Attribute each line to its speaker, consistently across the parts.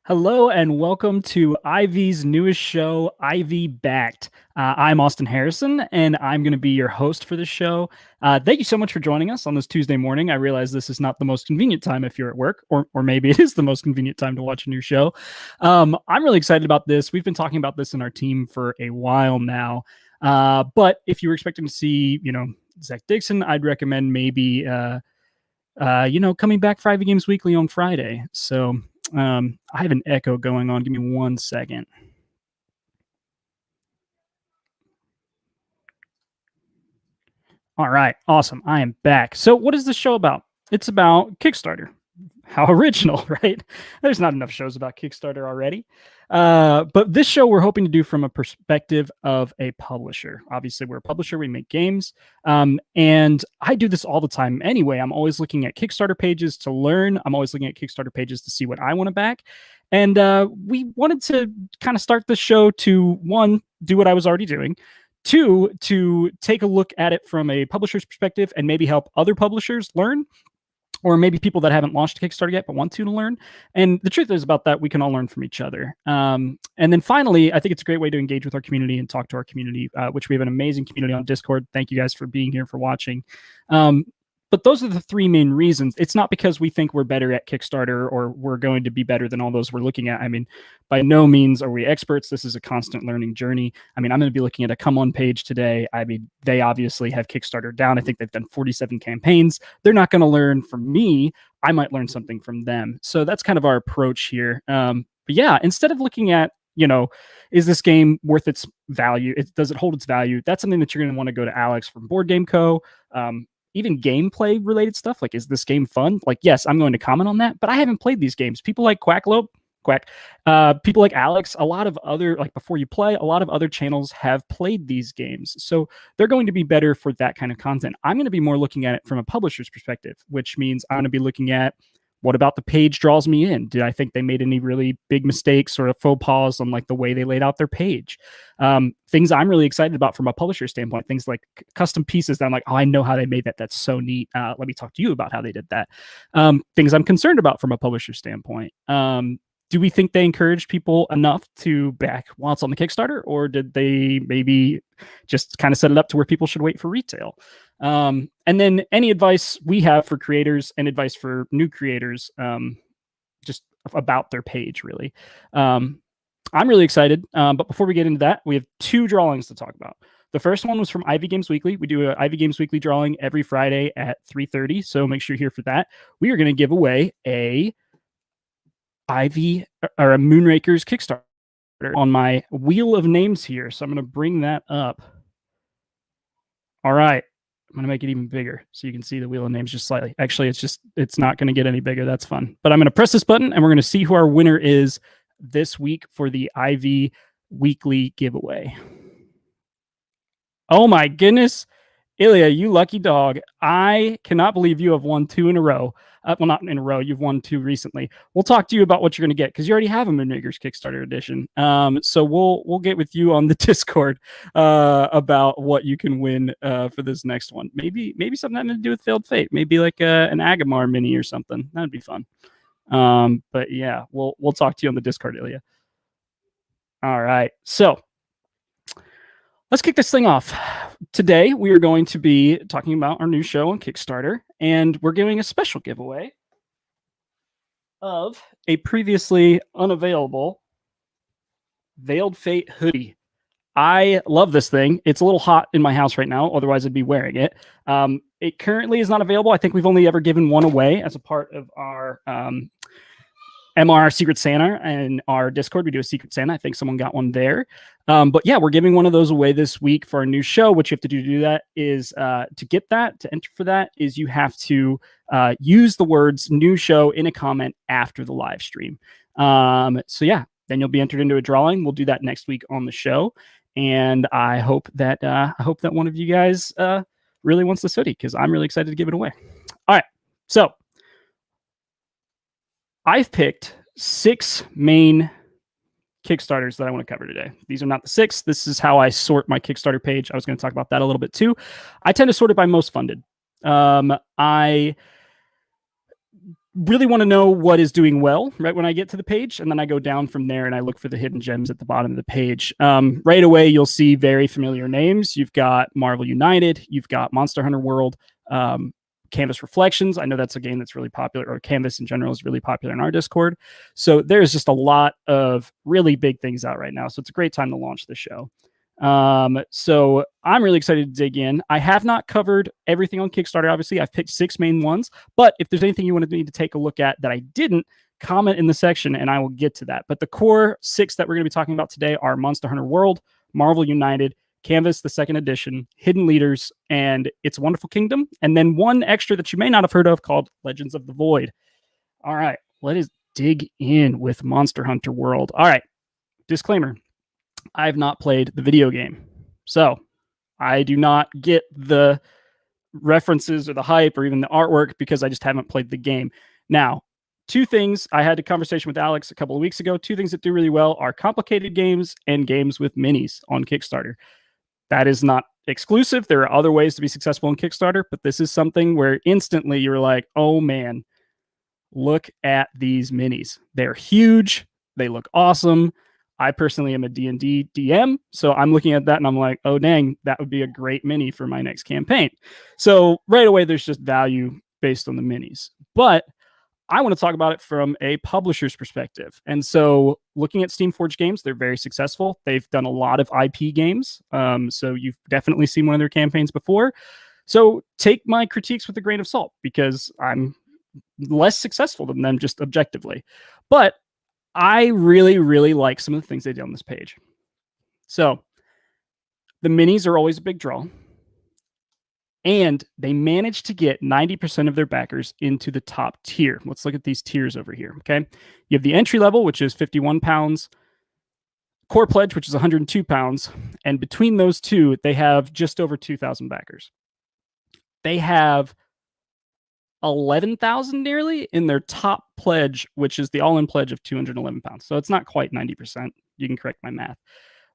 Speaker 1: Hello and welcome to Ivy's newest show, Ivy Backed. I'm Austin Harrison, and I'm going to be your host for this show. Thank you so much for joining us on this Tuesday morning. I realize this is not the most convenient time if you're at work, or maybe it is the most convenient time to watch a new show. I'm really excited about this. We've been talking about this in our team for a while now. But if you were expecting to see, Zach Dixon, I'd recommend maybe, coming back for Ivy Games Weekly on Friday. So I have an echo going on. Give me 1 second. All right, awesome. I am back. So, what is this show about? It's about Kickstarter. How original, right? There's not enough shows about Kickstarter already. But this show we're hoping to do from a perspective of a publisher. Obviously, we're a publisher, we make games. And I do this all the time anyway. I'm always looking at Kickstarter pages to learn, I'm always looking at Kickstarter pages to see what I want to back. And we wanted to kind of start the show to one, do what I was already doing. Two, to take a look at it from a publisher's perspective and maybe help other publishers learn, or maybe people that haven't launched Kickstarter yet but want to learn. And the truth is about that, we can all learn from each other. And then finally, I think it's a great way to engage with our community and talk to our community, which we have an amazing community on Discord. Thank you guys for being here, for watching. But those are the three main reasons. It's not because we think we're better at Kickstarter or we're going to be better than all those we're looking at. I mean, by no means are we experts. This is a constant learning journey. I mean, I'm going to be looking at a come on page today. I mean, they obviously have Kickstarter down. I think they've done 47 campaigns. They're not going to learn from me. I might learn something from them. So that's kind of our approach here. But yeah, instead of looking at, is this game worth its value? Does it hold its value? That's something that you're going to want to go to Alex from Board Game Co. Even gameplay related stuff, like, is this game fun? Like, yes, I'm going to comment on that, but I haven't played these games. People like people like Alex, a lot of other, like Before You Play, a lot of other channels have played these games. So they're going to be better for that kind of content. I'm going to be more looking at it from a publisher's perspective, which means I'm going to be looking at, what about the page draws me in? Did I think they made any really big mistakes or a faux pas on like the way they laid out their page? Things I'm really excited about from a publisher standpoint, things like custom pieces that I'm like, oh, I know how they made that. That's so neat. Let me talk to you about how they did that. Things I'm concerned about from a publisher standpoint. Do we think they encouraged people enough to back while it's on the Kickstarter, or did they maybe just kind of set it up to where people should wait for retail? And then any advice we have for creators and advice for new creators, just about their page, really. I'm really excited. But before we get into that, we have two drawings to talk about. The first one was from Ivy Games Weekly. We do an Ivy Games Weekly drawing every Friday at 3:30, so make sure you're here for that. We are going to give away a Ivy or a Moonrakers Kickstarter on my wheel of names here. So I'm going to bring that up. All right. I'm going to make it even bigger so you can see the wheel of names just slightly. Actually, it's not going to get any bigger. That's fun. But I'm going to press this button and we're going to see who our winner is this week for the Ivy Weekly giveaway. Oh my goodness. Ilya, you lucky dog. I cannot believe you have won 2 in a row. Well, not in a row. You've won 2 recently. We'll talk to you about what you're going to get because you already have a Moonrakers Kickstarter edition. So we'll get with you on the Discord about what you can win for this next one. Maybe something having to do with Failed Fate. Maybe like an Agamar mini or something. That'd be fun. But yeah, we'll talk to you on the Discord, Ilya. All right. So let's kick this thing off. Today, we are going to be talking about our new show on Kickstarter, and we're giving a special giveaway of a previously unavailable Veiled Fate hoodie. I love this thing. It's a little hot in my house right now, otherwise I'd be wearing it. It currently is not available. I think we've only ever given one away as a part of our MR Secret Santa and our Discord. We do a Secret Santa. I think someone got one there. But yeah, we're giving one of those away this week for our new show. What you have to do that is to get that, to enter for that, is you have to use the words new show in a comment after the live stream. So yeah, then you'll be entered into a drawing. We'll do that next week on the show. And I hope that one of you guys really wants this hoodie because I'm really excited to give it away. All right. So I've picked 6 main Kickstarters that I want to cover today. These are not the 6. This is how I sort my Kickstarter page. I was going to talk about that a little bit too. I tend to sort it by most funded. I really want to know what is doing well right when I get to the page, and then I go down from there and I look for the hidden gems at the bottom of the page. Right away, you'll see very familiar names. You've got Marvel United, you've got Monster Hunter World, Canvas Reflections. I know that's a game that's really popular, or Canvas in general is really popular in our Discord. So there's just a lot of really big things out right now. So it's a great time to launch the show. So I'm really excited to dig in. I have not covered everything on Kickstarter. Obviously, I've picked 6 main ones, but if there's anything you wanted me to take a look at that I didn't, comment in the section and I will get to that. But the core 6 that we're going to be talking about today are Monster Hunter World, Marvel United, Canvas, the second edition, Hidden Leaders, and It's a Wonderful Kingdom. And then one extra that you may not have heard of called Legends of the Void. All right, let us dig in with Monster Hunter World. All right, disclaimer. I've not played the video game. So I do not get the references or the hype or even the artwork because I just haven't played the game. Now, 2 things. I had a conversation with Alex a couple of weeks ago. 2 things that do really well are complicated games and games with minis on Kickstarter. That is not exclusive. There are other ways to be successful in Kickstarter, but this is something where instantly you're like, oh man, look at these minis. They're huge. They look awesome. I personally am a D&D DM, so I'm looking at that and I'm like, oh, dang, that would be a great mini for my next campaign. So right away, there's just value based on the minis. But I want to talk about it from a publisher's perspective. And so looking at Steamforged Games, they're very successful. They've done a lot of IP games. So you've definitely seen one of their campaigns before. So take my critiques with a grain of salt because I'm less successful than them just objectively. But I really, really like some of the things they did on this page. So the minis are always a big draw. And they managed to get 90% of their backers into the top tier. Let's look at these tiers over here, okay? You have the entry level, which is 51 pounds, core pledge, which is 102 pounds, and between those two, they have just over 2,000 backers. They have 11,000 nearly in their top pledge, which is the all-in pledge of 211 pounds. So it's not quite 90%. You can correct my math.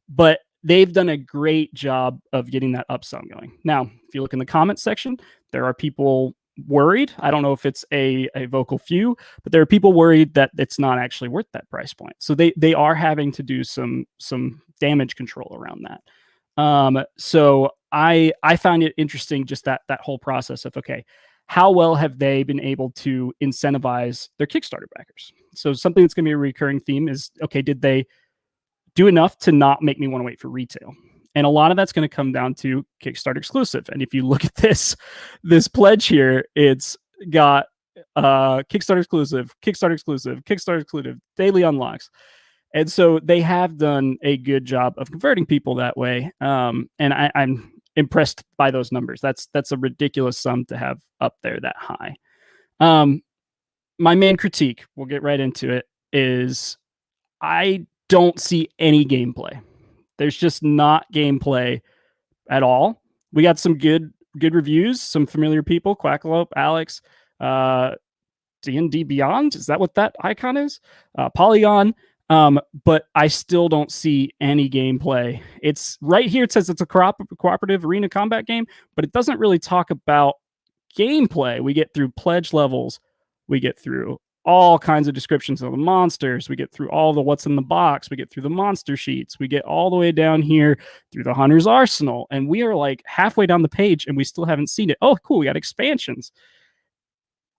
Speaker 1: But they've done a great job of getting that upsell going. Now, if you look in the comments section, there are people worried. I don't know if it's a vocal few, but there are people worried that it's not actually worth that price point. So they are having to do some damage control around that. So I find it interesting, just that whole process of, okay, how well have they been able to incentivize their Kickstarter backers? So something that's going to be a recurring theme is, okay, did they do enough to not make me want to wait for retail? And a lot of that's going to come down to Kickstarter exclusive. And if you look at this pledge here, it's got Kickstarter exclusive, daily unlocks. And so they have done a good job of converting people that way. And I'm impressed by those numbers. That's a ridiculous sum to have up there that high. My main critique, we'll get right into it, is I don't see any gameplay. There's just not gameplay at all. We got some good reviews, some familiar people, Quackalope, Alex, D&D Beyond. Is that what that icon is? Polygon. But I still don't see any gameplay. It's right here. It says it's a cooperative arena combat game, but it doesn't really talk about gameplay. We get through pledge levels. We get through all kinds of descriptions of the monsters. We get through all the what's in the box. We get through the monster sheets. We get all the way down here through the Hunter's Arsenal. And we are like halfway down the page and we still haven't seen it. Oh, cool. We got expansions.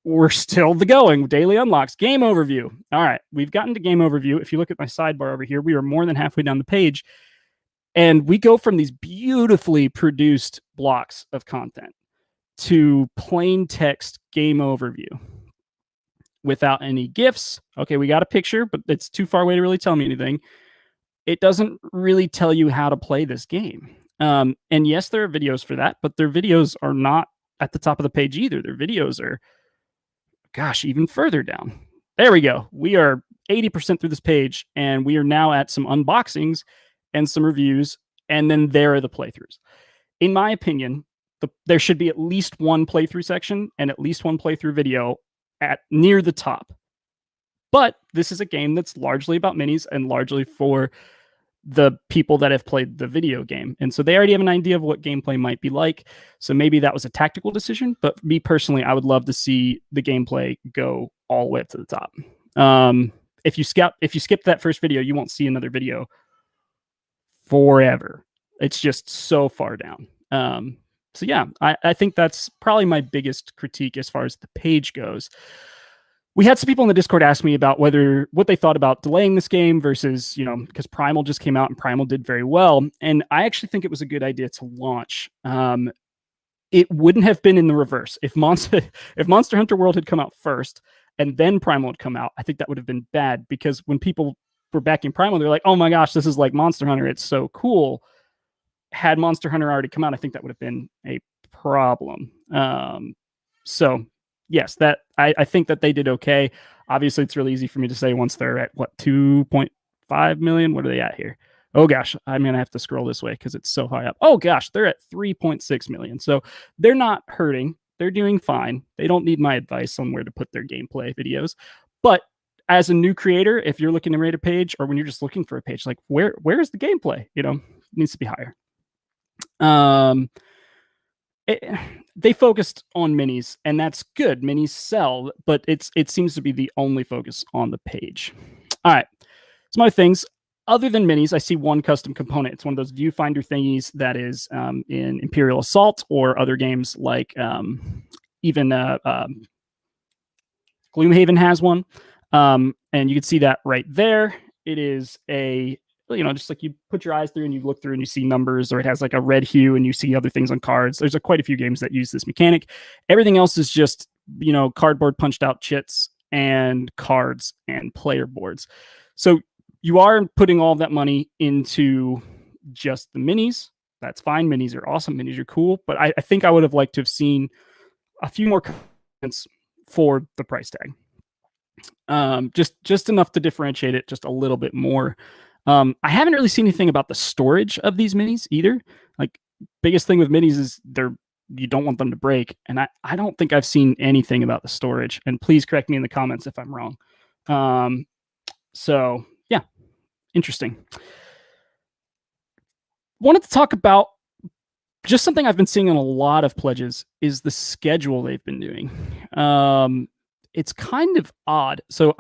Speaker 1: We're still going. Daily unlocks. Game overview. All right. We've gotten to game overview. If you look at my sidebar over here, we are more than halfway down the page. And we go from these beautifully produced blocks of content to plain text game overview without any GIFs. Okay, we got a picture, but it's too far away to really tell me anything. It doesn't really tell you how to play this game. And yes, there are videos for that, but their videos are not at the top of the page either. Their videos are, gosh, even further down. There we go. We are 80% through this page, and we are now at some unboxings and some reviews, and then there are the playthroughs. In my opinion, there should be at least one playthrough section and at least one playthrough video at near the top. But this is a game that's largely about minis and largely for the people that have played the video game. And so they already have an idea of what gameplay might be like. So maybe that was a tactical decision. But me personally, I would love to see the gameplay go all the way up to the top. If you skip that first video, you won't see another video forever. It's just so far down. So yeah, I think that's probably my biggest critique as far as the page goes. We had some people in the Discord ask me about what they thought about delaying this game versus, because Primal just came out and Primal did very well. And I actually think it was a good idea to launch. It wouldn't have been in the reverse. If Monster Hunter World had come out first and then Primal had come out, I think that would have been bad, because when people were backing Primal, they're like, oh my gosh, this is like Monster Hunter. It's so cool. Had Monster Hunter already come out, I think that would have been a problem. So yes, that I think that they did okay. Obviously, it's really easy for me to say once they're at 2.5 million. What are they at here? Oh gosh, I'm gonna have to scroll this way because it's so high up. Oh gosh, they're at 3.6 million. So they're not hurting. They're doing fine. They don't need my advice on where to put their gameplay videos. But as a new creator, if you're looking to rate a page, or when you're just looking for a page, like where is the gameplay? It needs to be higher. They focused on minis, and that's good. Minis sell, but it seems to be the only focus on the page. All right, some other things. Other than minis, I see one custom component. It's one of those viewfinder thingies that is in Imperial Assault or other games like even Gloomhaven has one. And you can see that right there. It is just like you put your eyes through and you look through and you see numbers, or it has like a red hue and you see other things on cards. There's quite a few games that use this mechanic. Everything else is just, cardboard punched out chits and cards and player boards. So you are putting all of that money into just the minis. That's fine. Minis are awesome. Minis are cool. But I think I would have liked to have seen a few more components for the price tag. Just enough to differentiate it just a little bit more. I haven't really seen anything about the storage of these minis either. Like, biggest thing with minis is you don't want them to break. And I don't think I've seen anything about the storage. And please correct me in the comments if I'm wrong. So yeah, interesting. Wanted to talk about just something I've been seeing on a lot of pledges is the schedule they've been doing. It's kind of odd. So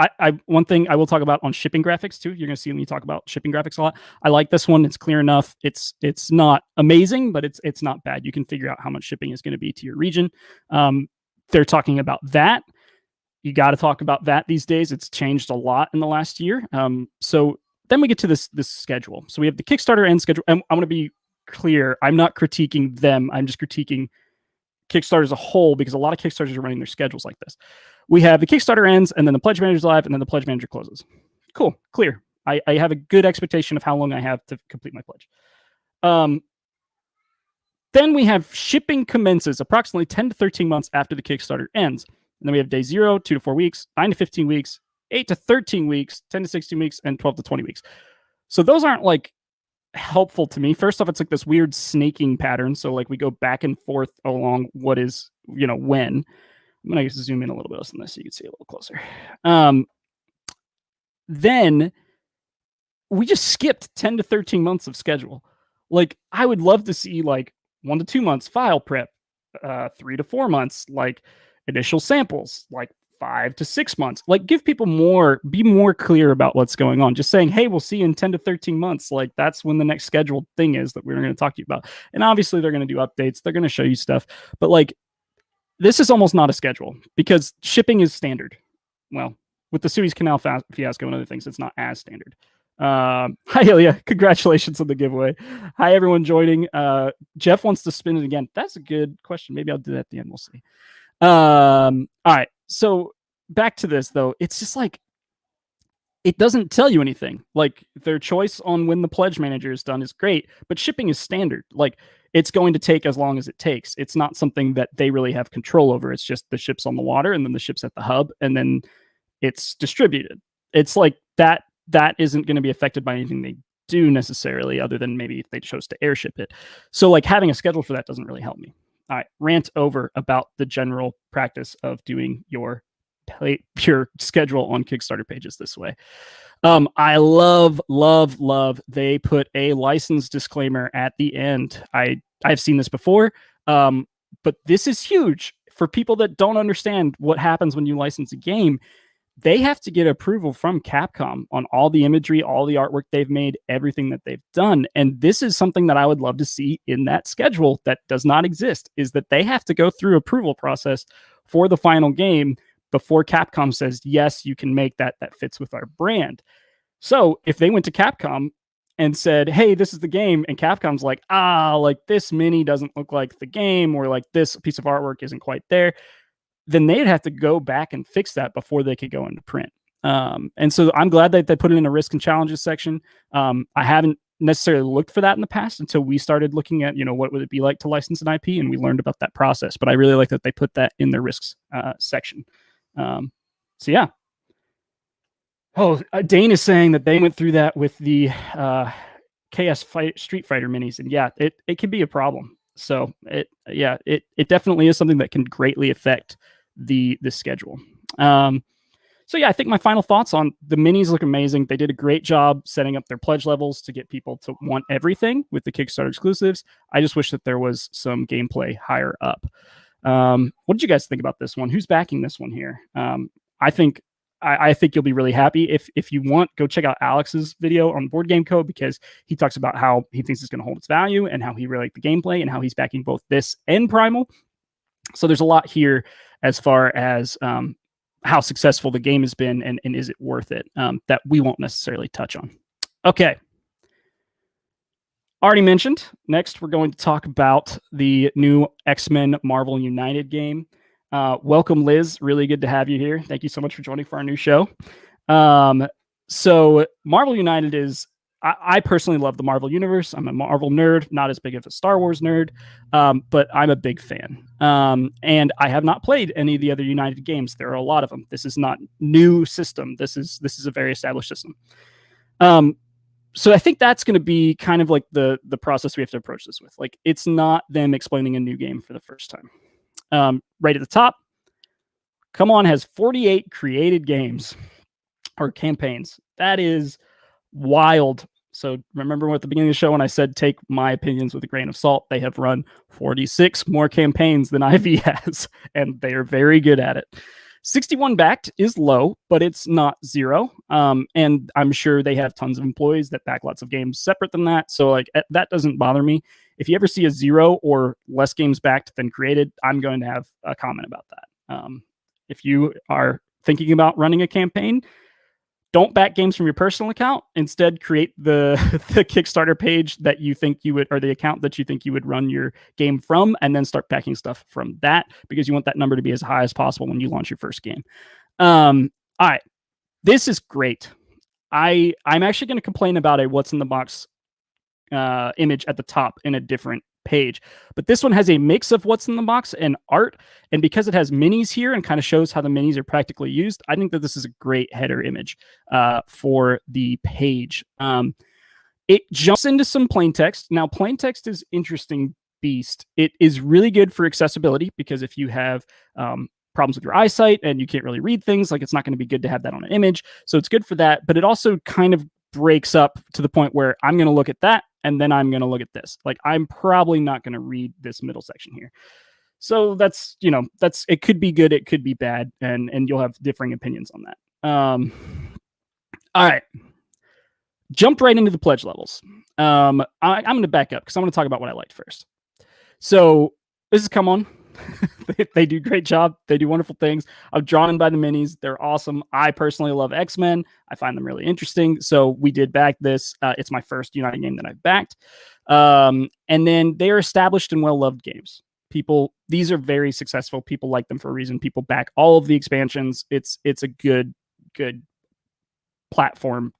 Speaker 1: one thing I will talk about on shipping graphics too. You're going to see me talk about shipping graphics a lot. I like this one. It's clear enough. It's not amazing, but it's not bad. You can figure out how much shipping is going to be to your region. They're talking about that. You got to talk about that these days. It's changed a lot in the last year. So then we get to this schedule. So we have the Kickstarter end schedule. And I'm going to be clear. I'm not critiquing them. I'm just critiquing Kickstarter as a whole, because a lot of Kickstarters are running their schedules like this. We have the Kickstarter ends, and then the Pledge Manager's live, and then the Pledge Manager closes. Cool, clear. I have a good expectation of how long I have to complete my pledge. Then we have shipping commences approximately 10 to 13 months after the Kickstarter ends. And then we have day 0, 2 to 4 weeks, 9 to 15 weeks, 8 to 13 weeks, 10 to 16 weeks, and 12 to 20 weeks. So those aren't like helpful to me. First off, it's like this weird snaking pattern. So like we go back and forth along what is, when. I'm going to zoom in a little bit less than this so you can see a little closer. Then we just skipped 10 to 13 months of schedule. Like, I would love to see like 1 to 2 months file prep, 3 to 4 months, like initial samples, like 5 to 6 months. Like, give people be more clear about what's going on. Just saying, hey, we'll see you in 10 to 13 months. Like, that's when the next scheduled thing is that we're going to talk to you about. And obviously they're going to do updates. They're going to show you stuff. But like, this is almost not a schedule because shipping is standard. Well, with the Suez Canal fiasco and other things, it's not as standard. Hi, Ilya. Congratulations on the giveaway. Hi, everyone joining. Jeff wants to spin it again. That's a good question. Maybe I'll do that at the end. We'll see. All right. So back to this, though. It's just like, it doesn't tell you anything. Like, their choice on when the Pledge Manager is done is great, but shipping is standard. Like, it's going to take as long as it takes. It's not something that they really have control over. It's just the ship's on the water, and then the ship's at the hub, and then it's distributed. It's like that isn't going to be affected by anything they do necessarily, other than maybe if they chose to airship it. So like, having a schedule for that doesn't really help me. All right, rant over about the general practice of doing your schedule on Kickstarter pages this way. I love they put a license disclaimer at the end. I've seen this before, but this is huge for people that don't understand what happens when you license a game, they have to get approval from Capcom on all the imagery, all the artwork they've made, everything that they've done. And this is something that I would love to see in that schedule that does not exist, is that they have to go through approval process for the final game before Capcom says, yes, you can make that fits with our brand. So if they went to Capcom and said, hey, this is the game, and Capcom's like, like this mini doesn't look like the game, or like this piece of artwork isn't quite there, then they'd have to go back and fix that before they could go into print. And so I'm glad that they put it in a risk and challenges section. I haven't necessarily looked for that in the past until we started looking at, what would it be like to license an IP, and we learned about that process. But I really like that they put that in their risks section. So yeah. Oh, Dane is saying that they went through that with the KS Street Fighter minis, and yeah, it can be a problem. So it definitely is something that can greatly affect the schedule. So yeah, I think my final thoughts on the minis look amazing. They did a great job setting up their pledge levels to get people to want everything with the Kickstarter exclusives. I just wish that there was some gameplay higher up. What did you guys think about this one? Who's backing this one here? I think you'll be really happy. If you want, go check out Alex's video on Board Game Co, because he talks about how he thinks it's going to hold its value and how he really liked the gameplay and how he's backing both this and Primal. So there's a lot here as far as how successful the game has been and is it worth it, that we won't necessarily touch on. Okay. Already mentioned. Next, we're going to talk about the new X-Men Marvel United game. Welcome, Liz. Really good to have you here. Thank you so much for joining for our new show. So Marvel United is, I personally love the Marvel universe. I'm a Marvel nerd, not as big of a Star Wars nerd, but I'm a big fan. And I have not played any of the other United games. There are a lot of them. This is not new system. This is a very established system. So I think that's going to be kind of like the process we have to approach this with. Like, it's not them explaining a new game for the first time. Right at the top, Come On has 48 created games or campaigns. That is wild. So remember at the beginning of the show when I said take my opinions with a grain of salt, they have run 46 more campaigns than IV has, and they are very good at it. 61 backed is low, but it's not zero. And I'm sure they have tons of employees that back lots of games separate than that. So like that doesn't bother me. If you ever see a 0 or less games backed than created, I'm going to have a comment about that. If you are thinking about running a campaign, don't back games from your personal account. Instead, create the Kickstarter page that you think you would, or the account that you think you would run your game from, and then start backing stuff from that, because you want that number to be as high as possible when you launch your first game. All right, this is great. I'm actually going to complain about a what's in the box image at the top in a different page, but this one has a mix of what's in the box and art, and because it has minis here and kind of shows how the minis are practically used, I think that this is a great header image for the page. It jumps into some plain text. Now, plain text is interesting beast. It is really good for accessibility, because if you have problems with your eyesight and you can't really read things, like, it's not going to be good to have that on an image. So it's good for that, but it also kind of breaks up to the point where I'm going to look at that and then I'm going to look at this. Like, I'm probably not going to read this middle section here. So that's, it could be good, it could be bad, and you'll have differing opinions on that. All right. Jumped right into the pledge levels. I'm going to back up because I want to talk about what I liked first. So this is Come On. They do a great job. They do wonderful things. I'm drawn in by the minis. They're awesome. I personally love X-Men. I find them really interesting. So we did back this. It's my first United game that I've backed. And then they're established and well-loved games. These are very successful. People like them for a reason. People back all of the expansions. It's a good platform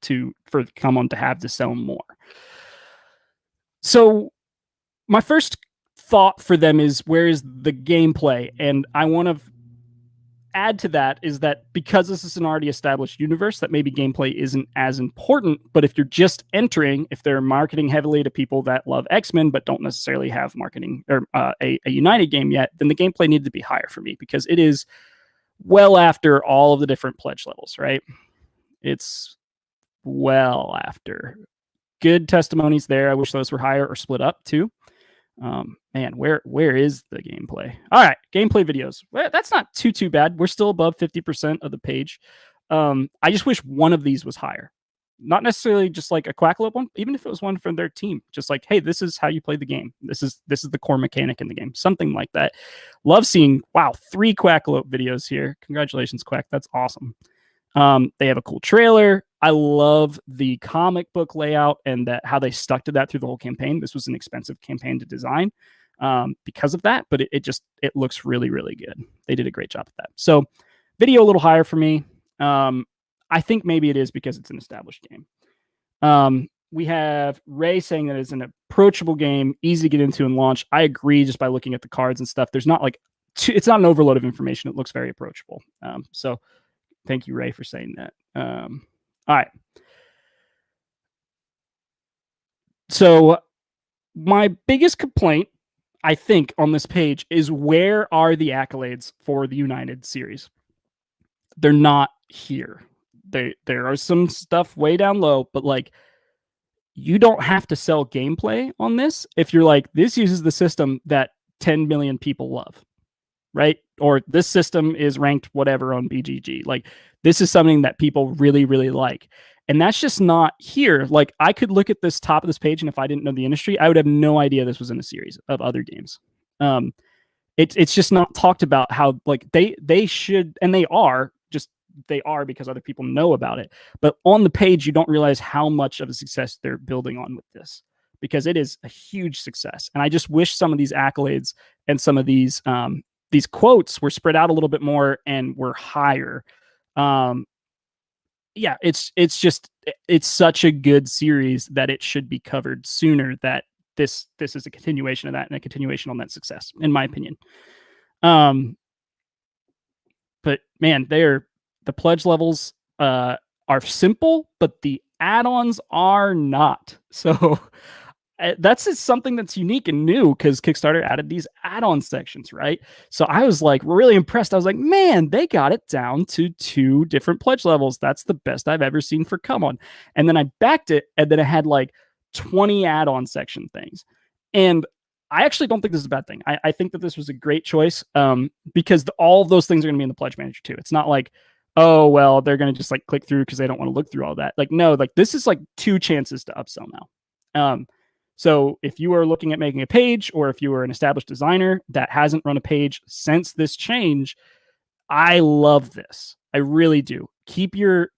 Speaker 1: for Come On to have to sell more. So my first thought for them is, where is the gameplay? And I want to add to that is that because this is an already established universe, that maybe gameplay isn't as important, but if you're just entering, if they're marketing heavily to people that love X-Men but don't necessarily have marketing or a United game yet, then the gameplay needed to be higher for me, because it is well after all of the different pledge levels, right? It's well after. Good testimonies there. I wish those were higher or split up too. Man, where is the gameplay? All right, gameplay videos. Well, that's not too bad. We're still above 50% of the page. I just wish one of these was higher. Not necessarily just like a Quackalope one, even if it was one from their team. Just like, hey, this is how you play the game. This is the core mechanic in the game. Something like that. Love seeing, wow, 3 Quackalope videos here. Congratulations, Quack. That's awesome. They have a cool trailer. I love the comic book layout and that how they stuck to that through the whole campaign. This was an expensive campaign to design because of that, but it looks really, really good. They did a great job with that. So video a little higher for me. I think maybe it is because it's an established game. We have Ray saying that it's an approachable game, easy to get into and launch. I agree just by looking at the cards and stuff. There's not like, it's not an overload of information. It looks very approachable. So thank you, Ray, for saying that. All right. So my biggest complaint, I think, on this page is where are the accolades for the United series? They're not here. There are some stuff way down low, but like you don't have to sell gameplay on this if you're like, this uses the system that 10 million people love, right? Or this system is ranked whatever on BGG. Like this is something that people really, really like. And that's just not here. Like I could look at this top of this page, and if I didn't know the industry, I would have no idea this was in a series of other games. It's just not talked about how like they should, and they are because other people know about it. But on the page, you don't realize how much of a success they're building on with this, because it is a huge success. And I just wish some of these accolades and some of these quotes were spread out a little bit more and were higher. Yeah, it's such a good series that it should be covered sooner. That this is a continuation of that and a continuation on that success, in my opinion. But man, the pledge levels are simple, but the add-ons are not. So that's just something that's unique and new because Kickstarter added these add-on sections, right? So I was like really impressed. I was like, man, they got it down to 2 different pledge levels. That's the best I've ever seen for Come On. And then I backed it, and then it had like 20 add-on section things. And I actually don't think this is a bad thing. I think that this was a great choice because all of those things are going to be in the pledge manager too. It's not like, oh, well, they're going to just like click through because they don't want to look through all that. Like, no, like this is like 2 chances to upsell now. So if you are looking at making a page, or if you are an established designer that hasn't run a page since this change, I love this. I really do. Keep your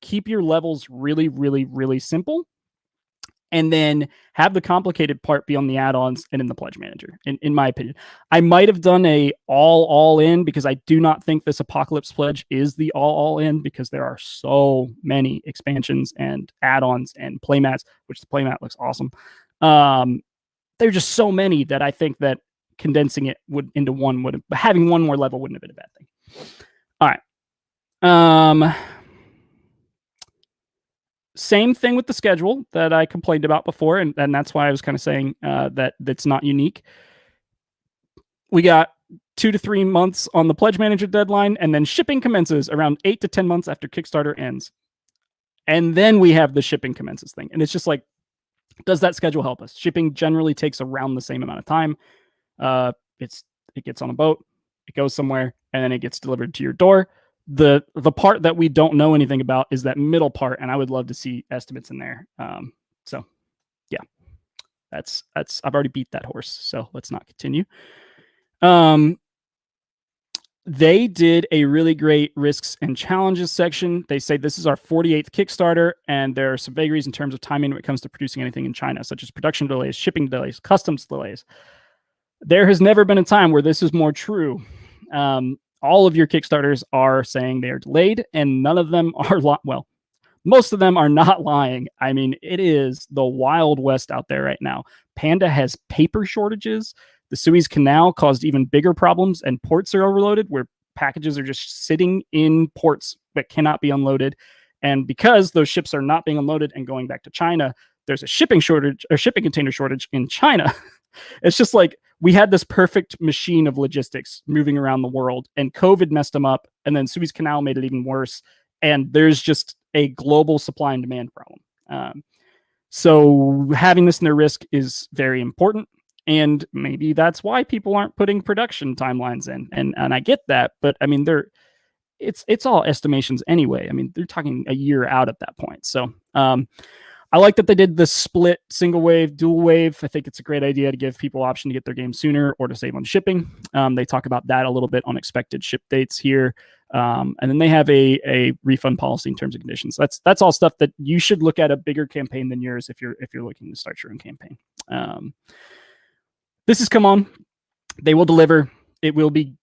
Speaker 1: levels really, really, really simple, and then have the complicated part be on the add-ons and in the pledge manager, in my opinion. I might have done a all in because I do not think this Apocalypse pledge is the all in, because there are so many expansions and add-ons and playmats, which the playmat looks awesome. There are just so many that I think that condensing it into one having one more level wouldn't have been a bad thing. All right. Same thing with the schedule that I complained about before, and that's why I was kind of saying that that's not unique. We got 2 to 3 months on the pledge manager deadline, and then shipping commences around 8 to 10 months after Kickstarter ends. And then we have the shipping commences thing. And it's just like, does that schedule help us? Shipping generally takes around the same amount of time. It gets on a boat, it goes somewhere, and then it gets delivered to your door. The part that we don't know anything about is that middle part, and I would love to see estimates in there. So yeah, that's I've already beat that horse, so let's not continue. They did a really great risks and challenges section. They say this is our 48th Kickstarter, and there are some vagaries in terms of timing when it comes to producing anything in China, such as production delays, shipping delays, customs delays. There has never been a time where this is more true. All of your Kickstarters are saying they are delayed, and none of them are most of them are not lying. I mean, it is the Wild West out there right now. Panda has paper shortages. The Suez Canal caused even bigger problems, and ports are overloaded, where packages are just sitting in ports that cannot be unloaded. And because those ships are not being unloaded and going back to China, there's a shipping container shortage in China. It's just like we had this perfect machine of logistics moving around the world, and COVID messed them up, and then Suez Canal made it even worse. And there's just a global supply and demand problem. So having this in their risk is very important. And maybe that's why people aren't putting production timelines in. And I get that, but I mean, it's all estimations anyway. I mean, they're talking a year out at that point. So I like that they did the split single wave, dual wave. I think it's a great idea to give people option to get their game sooner or to save on shipping. They talk about that a little bit on expected ship dates here. And then they have a refund policy in terms and conditions. That's all stuff that you should look at a bigger campaign than yours if you're looking to start your own campaign. This has come on. They will deliver. It will be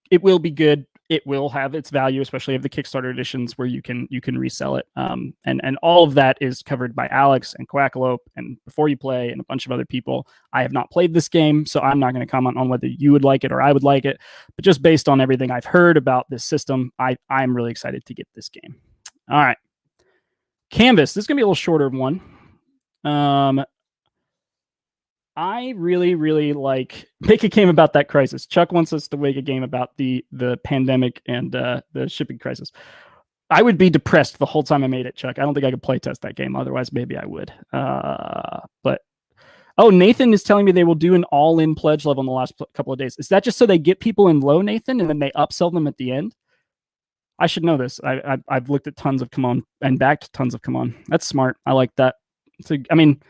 Speaker 1: good. It will have its value, especially of the Kickstarter editions where you can resell it. And all of that is covered by Alex and Quackalope and Before You Play and a bunch of other people. I have not played this game, so I'm not going to comment on whether you would like it or I would like it. But just based on everything I've heard about this system, I'm really excited to get this game. All right. Canvas. This is going to be a little shorter of one. I really, really like make a game about that crisis. Chuck wants us to make a game about the pandemic and the shipping crisis. I would be depressed the whole time I made it, Chuck. I don't think I could play test that game. Otherwise, maybe I would. But Nathan is telling me they will do an all-in pledge level in the last couple of days. Is that just so they get people in low, Nathan, and then they upsell them at the end? I should know this. I've looked at tons of Come On and backed tons of Come On. That's smart. I like that. So, I mean,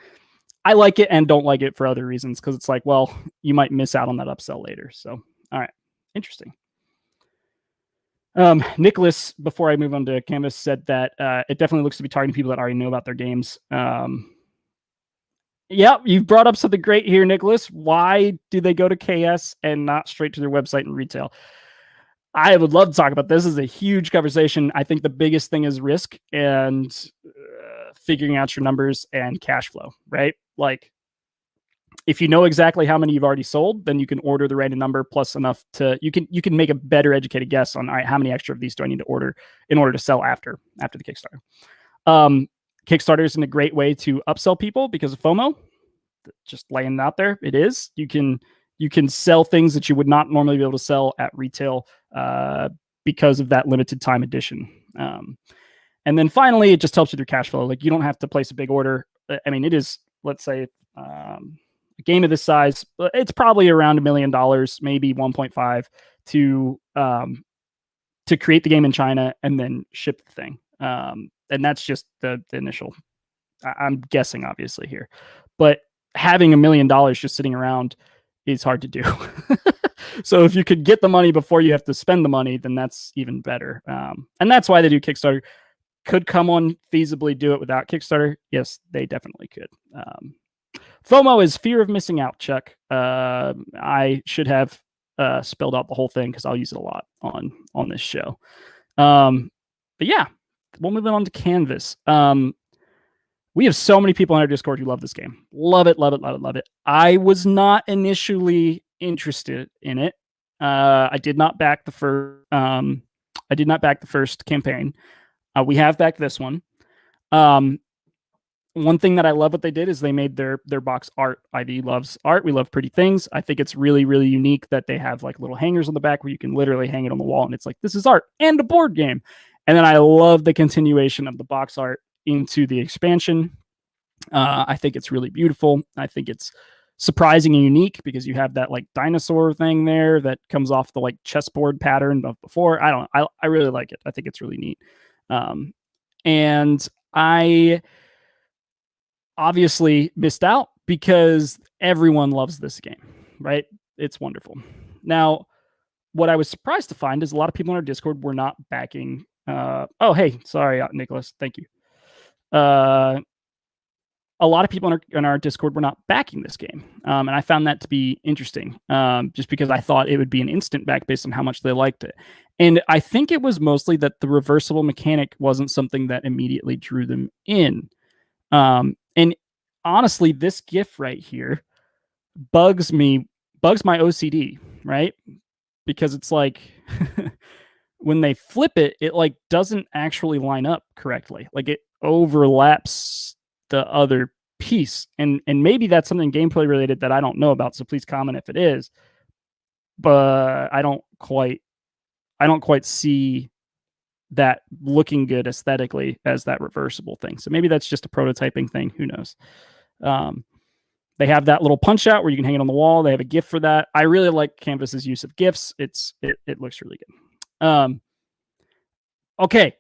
Speaker 1: I like it and don't like it for other reasons because it's like, well, you might miss out on that upsell later. So, all right, interesting. Nicholas, before I move on to Canvas, said that it definitely looks to be targeting people that already know about their games. Yeah, you've brought up something great here, Nicholas. Why do they go to KS and not straight to their website and retail? I would love to talk about this. This is a huge conversation. I think the biggest thing is risk and figuring out your numbers and cash flow, right? Like, if you know exactly how many you've already sold, then you can order the random number plus enough to you can make a better educated guess on, all right, how many extra of these do I need to order in order to sell after the Kickstarter. Kickstarter isn't a great way to upsell people because of FOMO. Just laying it out there, it is. You can sell things that you would not normally be able to sell at retail because of that limited time edition. And then finally, it just helps with your cash flow. Like, you don't have to place a big order. I mean, it is, let's say, a game of this size, it's probably around $1 million, maybe 1.5 to create the game in China and then ship the thing. And that's just the initial, I'm guessing obviously here, but having $1 million just sitting around is hard to do. So if you could get the money before you have to spend the money, then that's even better. And that's why they do Kickstarter. Could Come On feasibly do it without Kickstarter? Yes, they definitely could. FOMO is fear of missing out, Chuck. I should have spelled out the whole thing because I'll use it a lot on this show. But yeah, we'll move on to Canvas. We have so many people in our Discord who love this game. Love it, love it, love it, love it. I was not initially interested in it. I did not back the first campaign. We have backed this one. One thing that I love what they did is they made their box art. Ivy loves art. We love pretty things. I think it's really, really unique that they have like little hangers on the back where you can literally hang it on the wall and it's like, this is art and a board game. And then I love the continuation of the box art into the expansion. I think it's really beautiful. I think it's surprising and unique because you have that like dinosaur thing there that comes off the like chessboard pattern of before. I really like it. I think it's really neat. And I obviously missed out because everyone loves this game, right? It's wonderful. Now, what I was surprised to find is a lot of people in our Discord were not backing. Oh, hey, sorry, Nicholas. Thank you. A lot of people in our Discord were not backing this game. And I found that to be interesting, just because I thought it would be an instant back based on how much they liked it. And I think it was mostly that the reversible mechanic wasn't something that immediately drew them in. And honestly, this GIF right here bugs my OCD, right? Because it's like when they flip it, it like doesn't actually line up correctly. Like it overlaps the other piece. And maybe that's something gameplay related that I don't know about. So please comment if it is. But I don't quite see that looking good aesthetically as that reversible thing. So maybe that's just a prototyping thing. Who knows? They have that little punch out where you can hang it on the wall. They have a GIF for that. I really like Canvas's use of GIFs. It looks really good. Okay,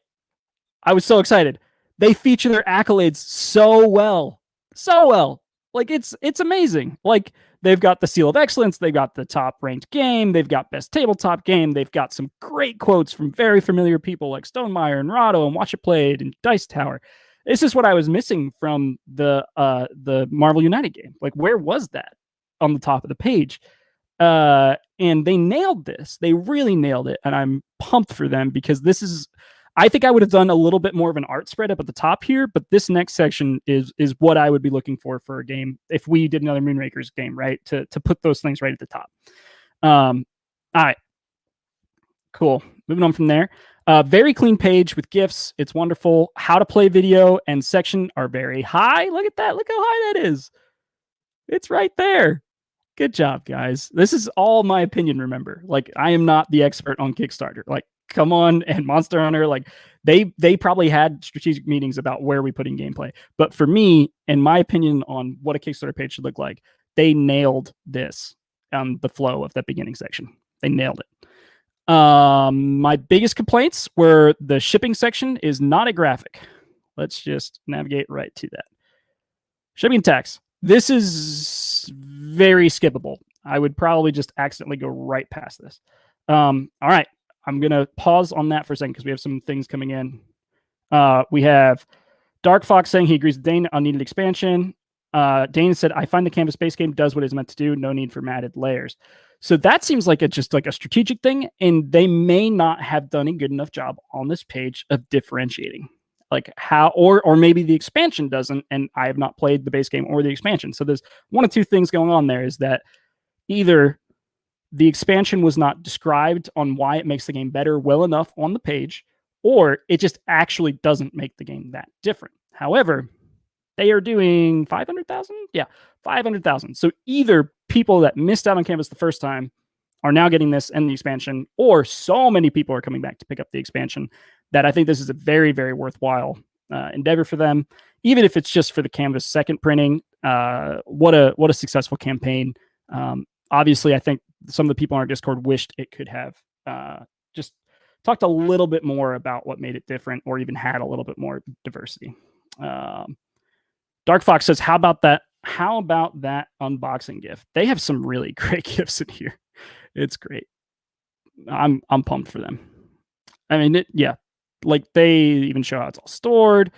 Speaker 1: I was so excited. They feature their accolades so well. Like it's amazing. Like they've got the Seal of Excellence, they've got the top ranked game, they've got best tabletop game, they've got some great quotes from very familiar people like Stonemeyer and Rado and Watch It Played and Dice Tower. This is what I was missing from the Marvel United game. Like, where was that on the top of the page? And they nailed this. They really nailed it, and I'm pumped for them because this is. I think I would have done a little bit more of an art spread up at the top here, but this next section is what I would be looking for a game if we did another Moonrakers game, right? To put those things right at the top. All right, cool. Moving on from there. Very clean page with GIFs. It's wonderful. How to play video and section are very high. Look at that. Look how high that is. It's right there. Good job, guys. This is all my opinion, remember. Like, I am not the expert on Kickstarter. Like, come on, and Monster Hunter, like, they probably had strategic meetings about where we put in gameplay. But for me, in my opinion on what a Kickstarter page should look like, they nailed this on the flow of that beginning section. They nailed it. My biggest complaints were the shipping section is not a graphic. Let's just navigate right to that. Shipping tax. This is very skippable. I would probably just accidentally go right past this. All right. I'm going to pause on that for a second because we have some things coming in. We have Dark Fox saying he agrees with Dane on needed expansion. Dane said, I find the Canvas base game does what it's meant to do. No need for matted layers. So that seems like it's just like a strategic thing, and they may not have done a good enough job on this page of differentiating. Like how, or maybe the expansion doesn't, and I have not played the base game or the expansion. So there's one of two things going on there, is that either the expansion was not described on why it makes the game better well enough on the page, or it just actually doesn't make the game that different. However, they are doing 500,000? Yeah, 500,000. So either people that missed out on Canvas the first time are now getting this and the expansion, or so many people are coming back to pick up the expansion that I think this is a very, very worthwhile endeavor for them. Even if it's just for the Canvas second printing, what a successful campaign. Obviously, I think some of the people on our Discord wished it could have just talked a little bit more about what made it different, or even had a little bit more diversity. Dark Fox says, how about that unboxing gift? They have some really great gifts in here. It's great. I'm pumped for them. I mean, like they even show how it's all stored,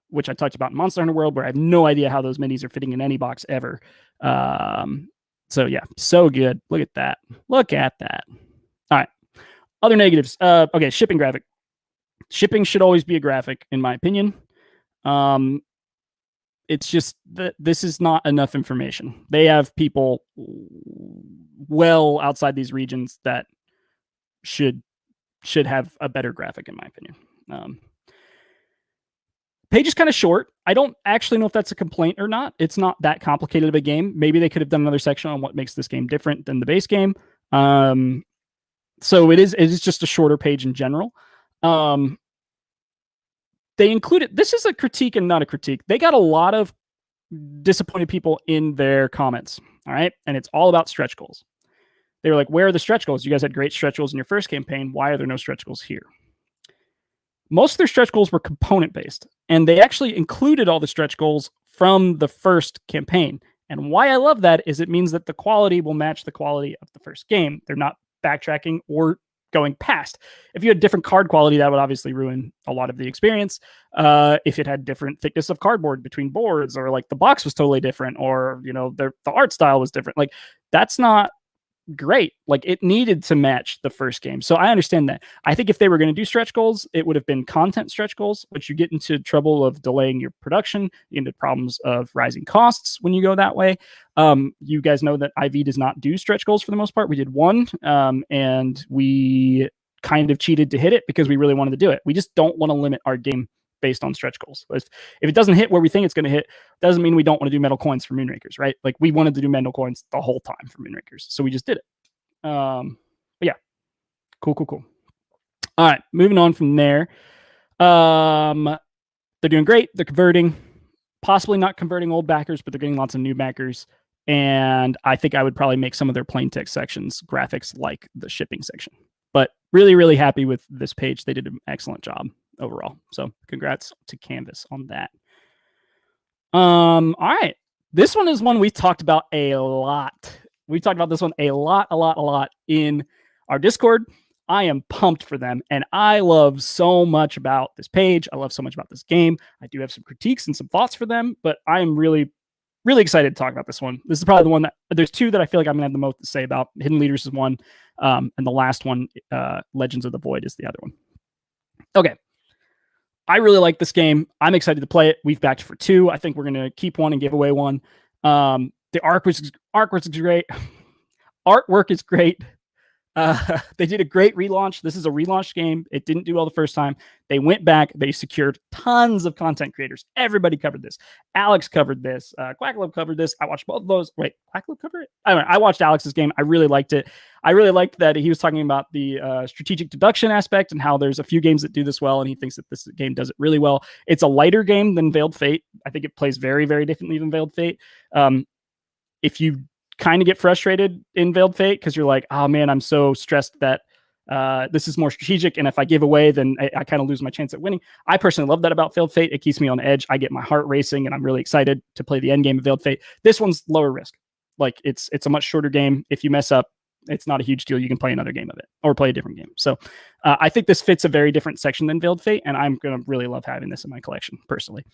Speaker 1: which I talked about in Monster Hunter World, where I have no idea how those minis are fitting in any box ever. So yeah, so good. Look at that. Look at that. All right. Other negatives. Okay, shipping graphic. Shipping should always be a graphic, in my opinion. It's just that this is not enough information. They have people well outside these regions that should have a better graphic, in my opinion. Page is kind of short. I don't actually know if that's a complaint or not. It's not that complicated of a game. Maybe they could have done another section on what makes this game different than the base game. So it is just a shorter page in general. They included, this is a critique and not a critique. They got a lot of disappointed people in their comments. All right. And it's all about stretch goals. They were like, where are the stretch goals? You guys had great stretch goals in your first campaign. Why are there no stretch goals here? Most of their stretch goals were component based, and they actually included all the stretch goals from the first campaign. And why I love that is it means that the quality will match the quality of the first game. They're not backtracking or going past. If you had different card quality, that would obviously ruin a lot of the experience. If it had different thickness of cardboard between boards, or like the box was totally different, or the art style was different, like that's not great. Like it needed to match the first game. So I understand that. I think if they were going to do stretch goals, it would have been content stretch goals, which you get into trouble of delaying your production, into problems of rising costs when you go that way. You guys know that IV does not do stretch goals for the most part. We did one, and we kind of cheated to hit it because we really wanted to do it. We just don't want to limit our game based on stretch goals. If it doesn't hit where we think it's going to hit, doesn't mean we don't want to do metal coins for Moonrakers, right? Like we wanted to do metal coins the whole time for Moonrakers, so we just did it. But yeah, cool. All right, moving on from there. They're doing great. They're converting, possibly not converting old backers, but they're getting lots of new backers. And I think I would probably make some of their plain text sections graphics like the shipping section. But really, really happy with this page. They did an excellent job overall. So congrats to Canvas on that. All right. This one is one we talked about a lot. We talked about this one a lot in our Discord. I am pumped for them, and I love so much about this page. I love so much about this game. I do have some critiques and some thoughts for them, but I am really, really excited to talk about this one. This is probably the one that there's two that I feel like I'm gonna have the most to say about. Hidden Leaders is one, and the last one, Legends of the Void, is the other one. Okay. I really like this game. I'm excited to play it. We've backed for 2. I think we're gonna keep one and give away one. The artwork is great. Artwork is great. They did a great relaunch. This is a relaunch game. It didn't do well the first time. They went back. They secured tons of content creators. Everybody covered this. Alex covered this. Quackalope covered this. I watched both of those. Wait, Quackalope covered it? I don't know. I watched Alex's game. I really liked it. I really liked that he was talking about the strategic deduction aspect and how there's a few games that do this well, and he thinks that this game does it really well. It's a lighter game than Veiled Fate. I think it plays very, very differently than Veiled Fate. If you kind of get frustrated in Veiled Fate because you're like, oh man, I'm so stressed that this is more strategic, and if I give away, then I kind of lose my chance at winning. I personally love that about Veiled Fate. It keeps me on edge. I get my heart racing, and I'm really excited to play the end game of Veiled Fate. This one's lower risk. Like it's a much shorter game. If you mess up, it's not a huge deal. You can play another game of it or play a different game. So I think this fits a very different section than Veiled Fate, and I'm gonna really love having this in my collection personally.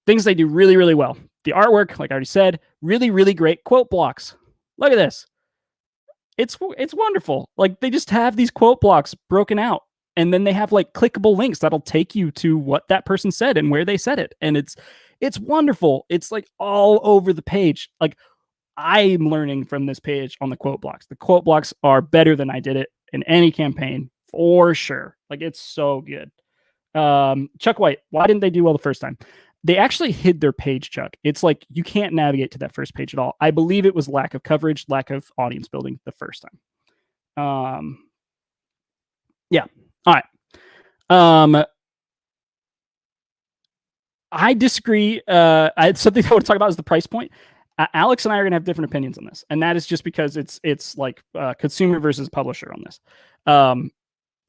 Speaker 1: Things they do really, really well. The artwork, like I already said, really, really great quote blocks. Look at this. It's wonderful. Like they just have these quote blocks broken out, and then they have like clickable links that'll take you to what that person said and where they said it. And it's wonderful. It's like all over the page. Like I'm learning from this page on the quote blocks. The quote blocks are better than I did it in any campaign for sure. Like it's so good. Chuck White, why didn't they do well the first time? They actually hid their page, Chuck. It's like you can't navigate to that first page at all. I believe it was lack of coverage, lack of audience building the first time. Yeah. All right. I disagree. Something I want to talk about is the price point. Alex and I are going to have different opinions on this, and that is just because it's like consumer versus publisher on this.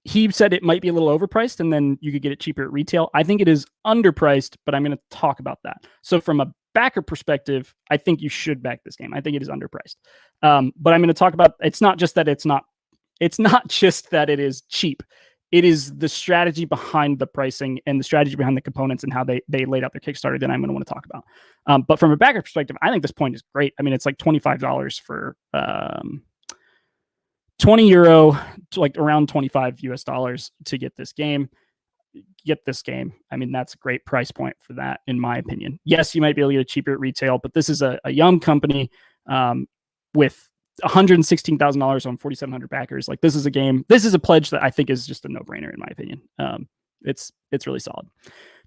Speaker 1: He said it might be a little overpriced and then you could get it cheaper at retail. I think it is underpriced, but I'm going to talk about that. So from a backer perspective, I think you should back this game. I think it is underpriced. But I'm going to talk about, it's not just that it's not just that it is cheap. It is the strategy behind the pricing and the strategy behind the components and how they laid out their Kickstarter that I'm going to want to talk about. But from a backer perspective, I think this point is great. I mean, it's like $25 for 20 euro, like around 25 US dollars to get this game. I mean, that's a great price point for that, in my opinion. Yes, you might be able to get it cheaper at retail, but this is a young company with $116,000 on 4,700 backers. Like this is a pledge that I think is just a no-brainer in my opinion. It's really solid.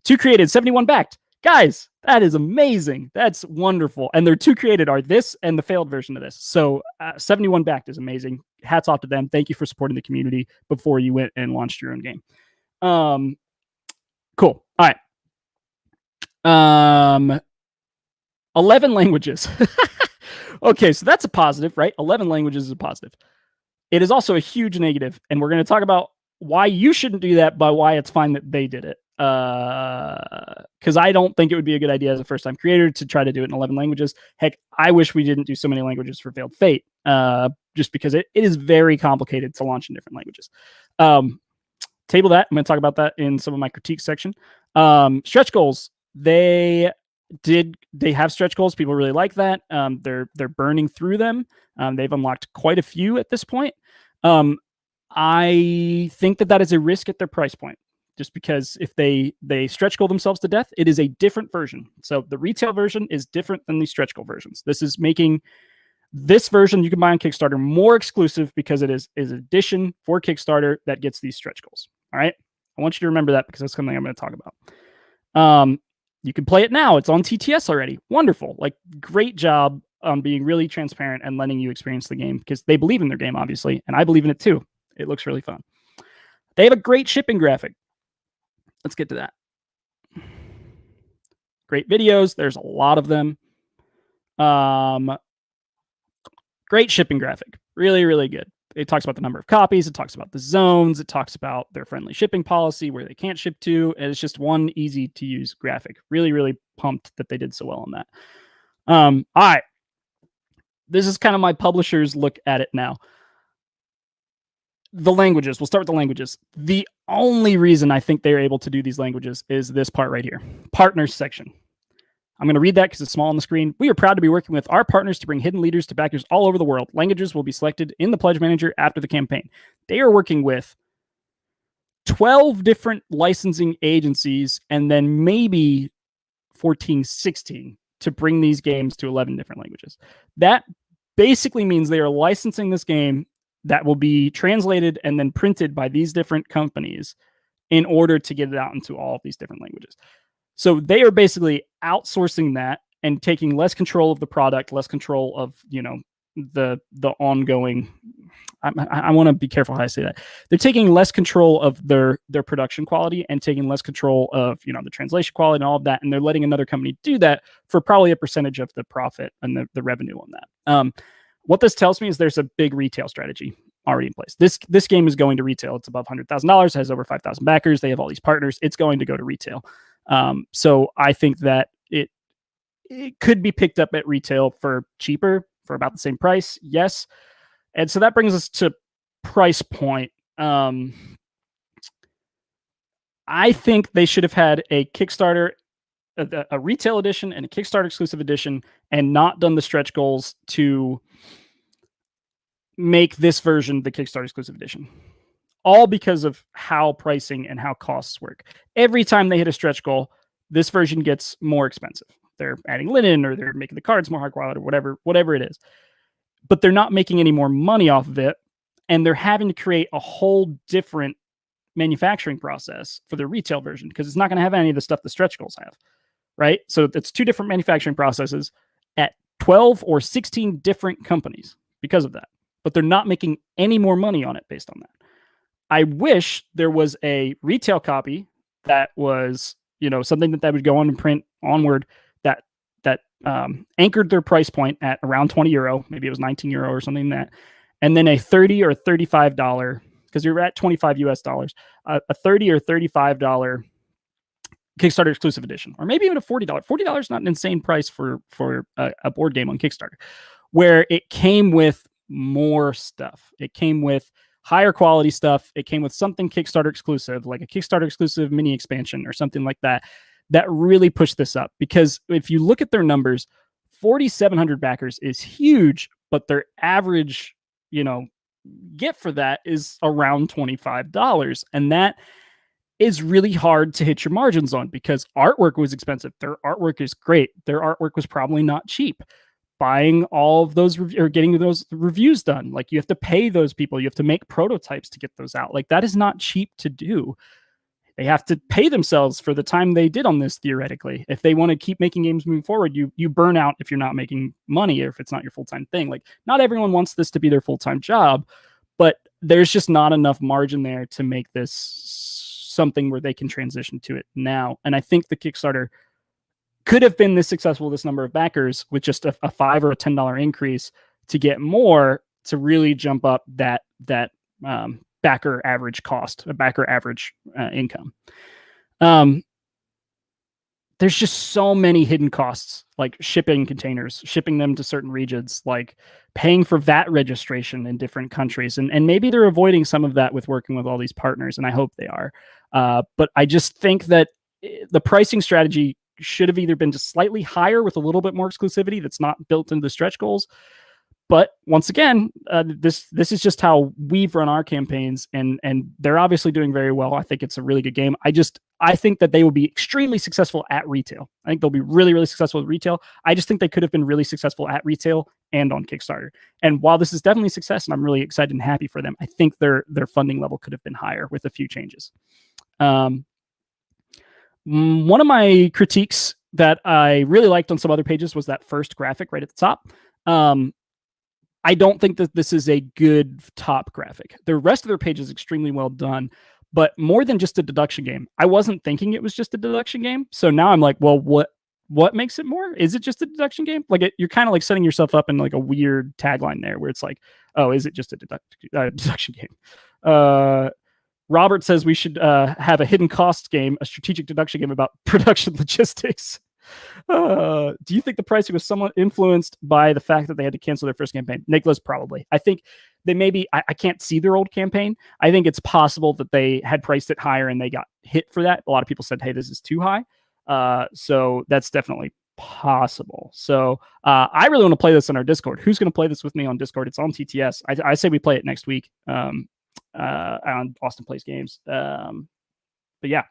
Speaker 1: 2 created, 71 backed. Guys, that is amazing. That's wonderful. And their 2 created are this and the failed version of this. So 71 backed is amazing. Hats off to them. Thank you for supporting the community before you went and launched your own game. Cool. All right. 11 languages. Okay, so that's a positive, right? 11 languages is a positive. It is also a huge negative, and we're going to talk about why you shouldn't do that, but why it's fine that they did it. Because I don't think it would be a good idea as a first-time creator to try to do it in 11 languages. Heck, I wish we didn't do so many languages for Veiled Fate, just because it is very complicated to launch in different languages. Table that. I'm going to talk about that in some of my critique section. Stretch goals. They have stretch goals. People really like that. They're burning through them. They've unlocked quite a few at this point. I think that is a risk at their price point, just because if they stretch goal themselves to death, it is a different version. So the retail version is different than the stretch goal versions. This is making this version you can buy on Kickstarter more exclusive because it is edition for Kickstarter that gets these stretch goals. All right. I want you to remember that because that's something I'm going to talk about. You can play it now. It's on TTS already. Wonderful. Like great job on being really transparent and letting you experience the game because they believe in their game, obviously. And I believe in it too. It looks really fun. They have a great shipping graphic. Let's get to that. Great videos. There's a lot of them. Great shipping graphic. Really, really good. It talks about the number of copies. It talks about the zones. It talks about their friendly shipping policy, where they can't ship to. And it's just one easy to use graphic. Really, really pumped that they did so well on that. All right. This is kind of my publisher's look at it now. The languages. We'll start with the languages. The only reason I think they're able to do these languages is this part right here. Partners section. I'm going to read that because it's small on the screen. We are proud to be working with our partners to bring hidden leaders to backers all over the world. Languages will be selected in the Pledge Manager after the campaign. They are working with 12 different licensing agencies and then maybe 14, 16 to bring these games to 11 different languages. That basically means they are licensing this game that will be translated and then printed by these different companies in order to get it out into all of these different languages. So they are basically outsourcing that and taking less control of the product, less control of, the ongoing. I want to be careful how I say that. They're taking less control of their production quality and taking less control of, the translation quality and all of that. And they're letting another company do that for probably a percentage of the profit and the revenue on that. What this tells me is there's a big retail strategy already in place. This game is going to retail. It's above $100,000, has over 5,000 backers. They have all these partners. It's going to go to retail. So I think that it could be picked up at retail for cheaper, for about the same price. Yes. And so that brings us to price point. I think they should have had a Kickstarter, a retail edition and a Kickstarter exclusive edition, and not done the stretch goals to make this version the Kickstarter exclusive edition. All because of how pricing and how costs work. Every time they hit a stretch goal, this version gets more expensive. They're adding linen, or they're making the cards more high quality, or whatever it is. But they're not making any more money off of it, and they're having to create a whole different manufacturing process for the retail version, because it's not going to have any of the stuff the stretch goals have, right? So it's two different manufacturing processes at 12 or 16 different companies because of that. But they're not making any more money on it based on that. I wish there was a retail copy that was, something that would go on and print onward that anchored their price point at around €20. Maybe it was €19 or something like that. And then a $30 or $35, because you're at 25 US dollars, a $30 or $35 Kickstarter exclusive edition, or maybe even a $40. $40 is not an insane price for a board game on Kickstarter, where it came with more stuff. It came with higher quality stuff. It came with something Kickstarter exclusive, like a Kickstarter exclusive mini expansion or something like that, that really pushed this up. Because if you look at their numbers, 4,700 backers is huge, but their average, get for that is around $25. And that is really hard to hit your margins on, because artwork was expensive. Their artwork is great. Their artwork was probably not cheap. Buying all of those or getting those reviews done, like, you have to pay those people. You have to make prototypes to get those out. Like, that is not cheap to do. They have to pay themselves for the time they did on this, theoretically. If they want to keep making games moving forward, you burn out if you're not making money, or if it's not your full-time thing. Like, not everyone wants this to be their full-time job, but there's just not enough margin there to make this something where they can transition to it now. And I think the Kickstarter could have been this successful, this number of backers, with just a $5 or a $10 increase to get more, to really jump up that backer average cost, a backer average income. There's just so many hidden costs, like shipping containers, shipping them to certain regions, like paying for VAT registration in different countries. And maybe they're avoiding some of that with working with all these partners, and I hope they are. But I just think that the pricing strategy should have either been just slightly higher with a little bit more exclusivity that's not built into the stretch goals. But once again, this is just how we've run our campaigns, and they're obviously doing very well. I think it's a really good game. I think that they will be extremely successful at retail. I think they'll be really, really successful at retail. I just think they could have been really successful at retail and on Kickstarter. And while this is definitely a success, and I'm really excited and happy for them, I think their funding level could have been higher with a few changes. One of my critiques that I really liked on some other pages was that first graphic right at the top. I don't think that this is a good top graphic. The rest of their page is extremely well done, but more than just a deduction game. I wasn't thinking it was just a deduction game. So now I'm like, well, what makes it more? Is it just a deduction game? Like you're kind of like setting yourself up in like a weird tagline there where it's like, oh, is it just a deduction game? Robert says we should have a hidden cost game, a strategic deduction game about production logistics. Do you think the pricing was somewhat influenced by the fact that they had to cancel their first campaign? Nicholas, probably. I think they maybe, I can't see their old campaign. I think it's possible that they had priced it higher and they got hit for that. A lot of people said, hey, this is too high. So that's definitely possible. So I really want to play this on our Discord. Who's going to play this with me on Discord? It's on TTS. I say we play it next week on Austin Plays Games. But yeah.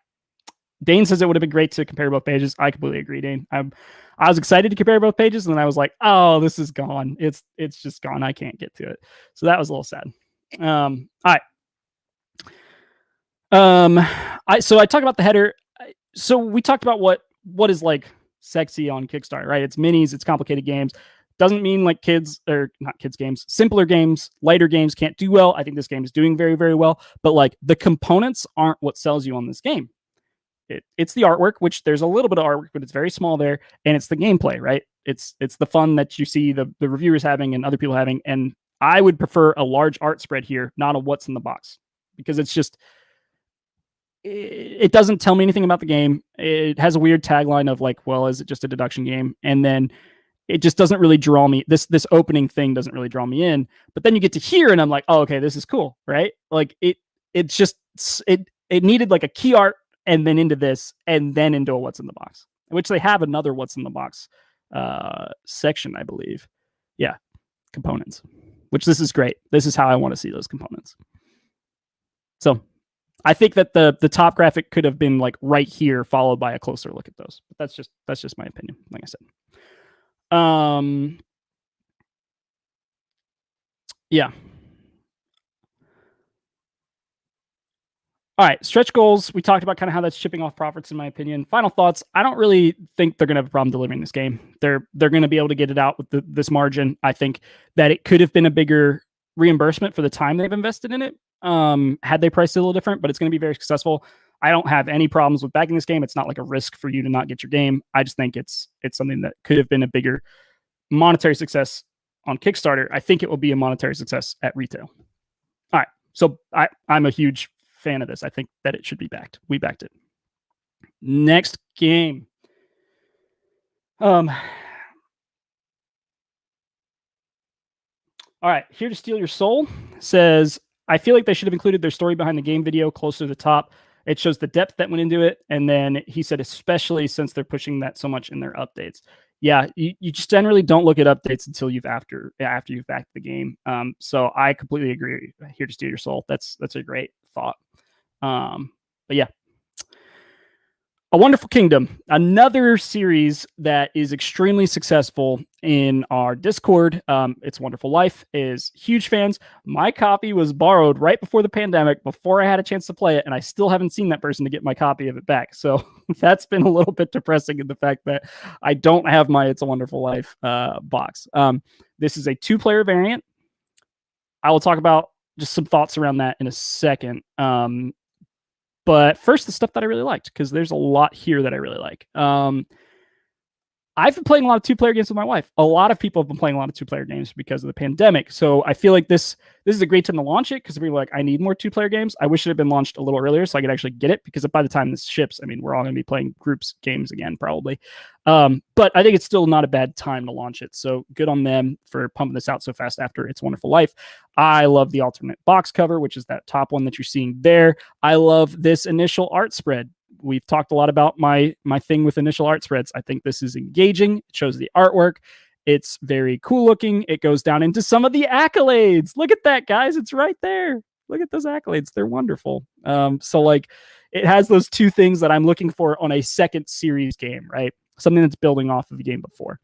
Speaker 1: Dane says it would have been great to compare both pages. I completely agree, Dane. I was excited to compare both pages, and then I was like, "Oh, this is gone. It's just gone. I can't get to it." So that was a little sad. All right. So I talked about the header. So we talked about what is like sexy on Kickstarter, right? It's minis, it's complicated games. Doesn't mean like kids or not kids games, simpler games, lighter games can't do well. I think this game is doing very, very well, but like the components aren't what sells you on this game. It's the artwork, which there's a little bit of artwork, but it's very small there, and it's the gameplay, right? It's the fun that you see the reviewers having and other people having, and I would prefer a large art spread here, not a what's in the box, because it's just it doesn't tell me anything about the game. It has a weird tagline of like, well, is it just a deduction game? And then it just doesn't really draw me. This opening thing doesn't really draw me in. But then you get to here, and I'm like, oh, okay, this is cool, right? Like it needed like a key art, and then into this, and then into a what's in the box, which they have another what's in the box section, I believe. Yeah, components, which this is great. This is how I want to see those components. So I think that the top graphic could have been like right here, followed by a closer look at those. But that's just my opinion, like I said. Yeah. All right, stretch goals. We talked about kind of how that's chipping off profits, in my opinion. Final thoughts. I don't really think they're going to have a problem delivering this game. They're going to be able to get it out with this margin. I think that it could have been a bigger reimbursement for the time they've invested in it, had they priced it a little different, but it's going to be very successful. I don't have any problems with backing this game. It's not like a risk for you to not get your game. I just think it's something that could have been a bigger monetary success on Kickstarter. I think it will be a monetary success at retail. All right, so I'm a huge fan of this. I think that it should be backed. We backed it. Next game. All right, Here to Steal Your Soul says, I feel like they should have included their story behind the game video closer to the top. It shows the depth that went into it. And then he said, especially since they're pushing that so much in their updates. Yeah, you just generally don't look at updates until after you've backed the game. So I completely agree. Here to Steal Your Soul. That's a great thought. But yeah, A Wonderful Kingdom, another series that is extremely successful in our Discord. It's Wonderful Life is huge fans. My copy was borrowed right before the pandemic, before I had a chance to play it, and I still haven't seen that person to get my copy of it back. So that's been a little bit depressing in the fact that I don't have my It's a Wonderful Life box. This is a 2-player variant. I will talk about just some thoughts around that in a second. But first, the stuff that I really liked, because there's a lot here that I really like. I've been playing a lot of 2-player games with my wife. A lot of people have been playing a lot of 2-player games because of the pandemic. So I feel like this is a great time to launch it, because people are like, I need more 2-player games. I wish it had been launched a little earlier so I could actually get it, because by the time this ships, I mean, we're all going to be playing groups games again, probably. But I think it's still not a bad time to launch it. So good on them for pumping this out so fast after It's Wonderful Life. I love the alternate box cover, which is that top one that you're seeing there. I love this initial art spread. We've talked a lot about my thing with initial art spreads. I think this is engaging. It shows the artwork. It's very cool looking. It goes down into some of the accolades. Look at that, guys. It's right there. Look at those accolades. They're wonderful. So like it has those two things that I'm looking for on a second series game, right? Something that's building off of the game before.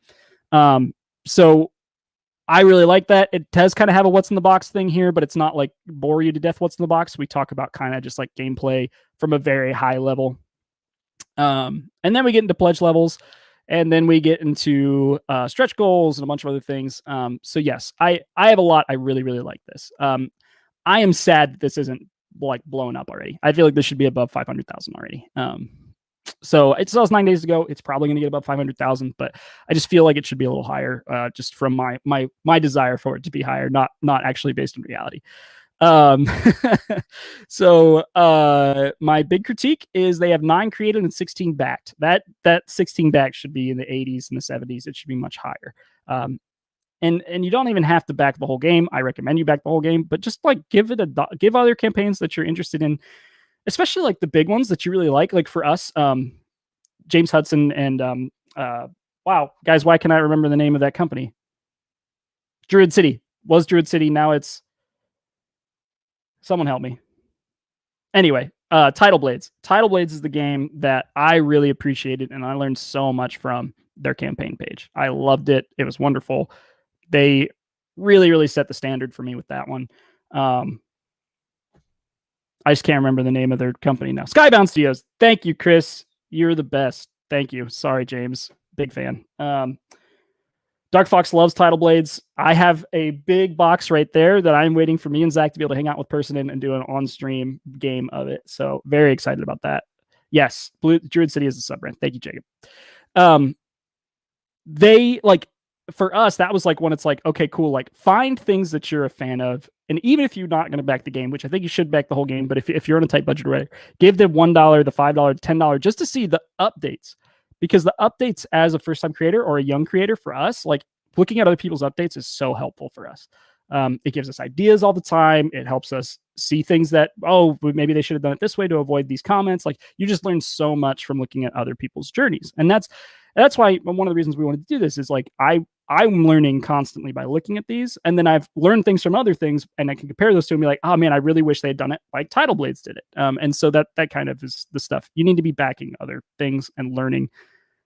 Speaker 1: So I really like that. It does kind of have a what's in the box thing here, but it's not like bore you to death what's in the box. We talk about kind of just like gameplay from a very high level. And then we get into pledge levels, and then we get into stretch goals and a bunch of other things. So yes, I have a lot. I really, really like this. I am sad that this isn't like blown up already. I feel like this should be above 500,000 already. So it sells 9 days ago. It's probably going to get about 500,000, but I just feel like it should be a little higher, just from my desire for it to be higher, not actually based on reality. Um, so my big critique is they have 9 created and 16 backed. That 16 backed should be in the 80s and the 70s. It should be much higher. And you don't even have to back the whole game. I recommend you back the whole game, but just like give other campaigns that you're interested in, especially like the big ones that you really like. Like for us, James Hudson and wow, guys, why can I remember the name of that company? Druid City was Druid City. Now it's someone help me. Anyway, Title Blades. Title Blades is the game that I really appreciated, and I learned so much from their campaign page. I loved it. It was wonderful. They really, really set the standard for me with that one. I just can't remember the name of their company now. Skybound Studios. Thank you, Chris. You're the best. Thank you. Sorry, James. Big fan. Dark Fox loves Title Blades. I have a big box right there that I'm waiting for me and Zach to be able to hang out with person in and do an on-stream game of it. So very excited about that. Yes, Druid City is a sub-brand. Thank you, Jacob. They like, for us, that was like when it's like, okay, cool. Like find things that you're a fan of. And even if you're not going to back the game, which I think you should back the whole game, but if you're on a tight budget already, give them $1, the $5, $10, just to see the updates. Because the updates as a first-time creator or a young creator for us, like looking at other people's updates is so helpful for us. It gives us ideas all the time. It helps us see things that, oh, maybe they should have done it this way to avoid these comments. Like you just learn so much from looking at other people's journeys. And that's why one of the reasons we wanted to do this is like, I'm learning constantly by looking at these. And then I've learned things from other things and I can compare those to and be like, oh man, I really wish they had done it like Title Blades did it. And so that kind of is the stuff you need to be backing other things and learning.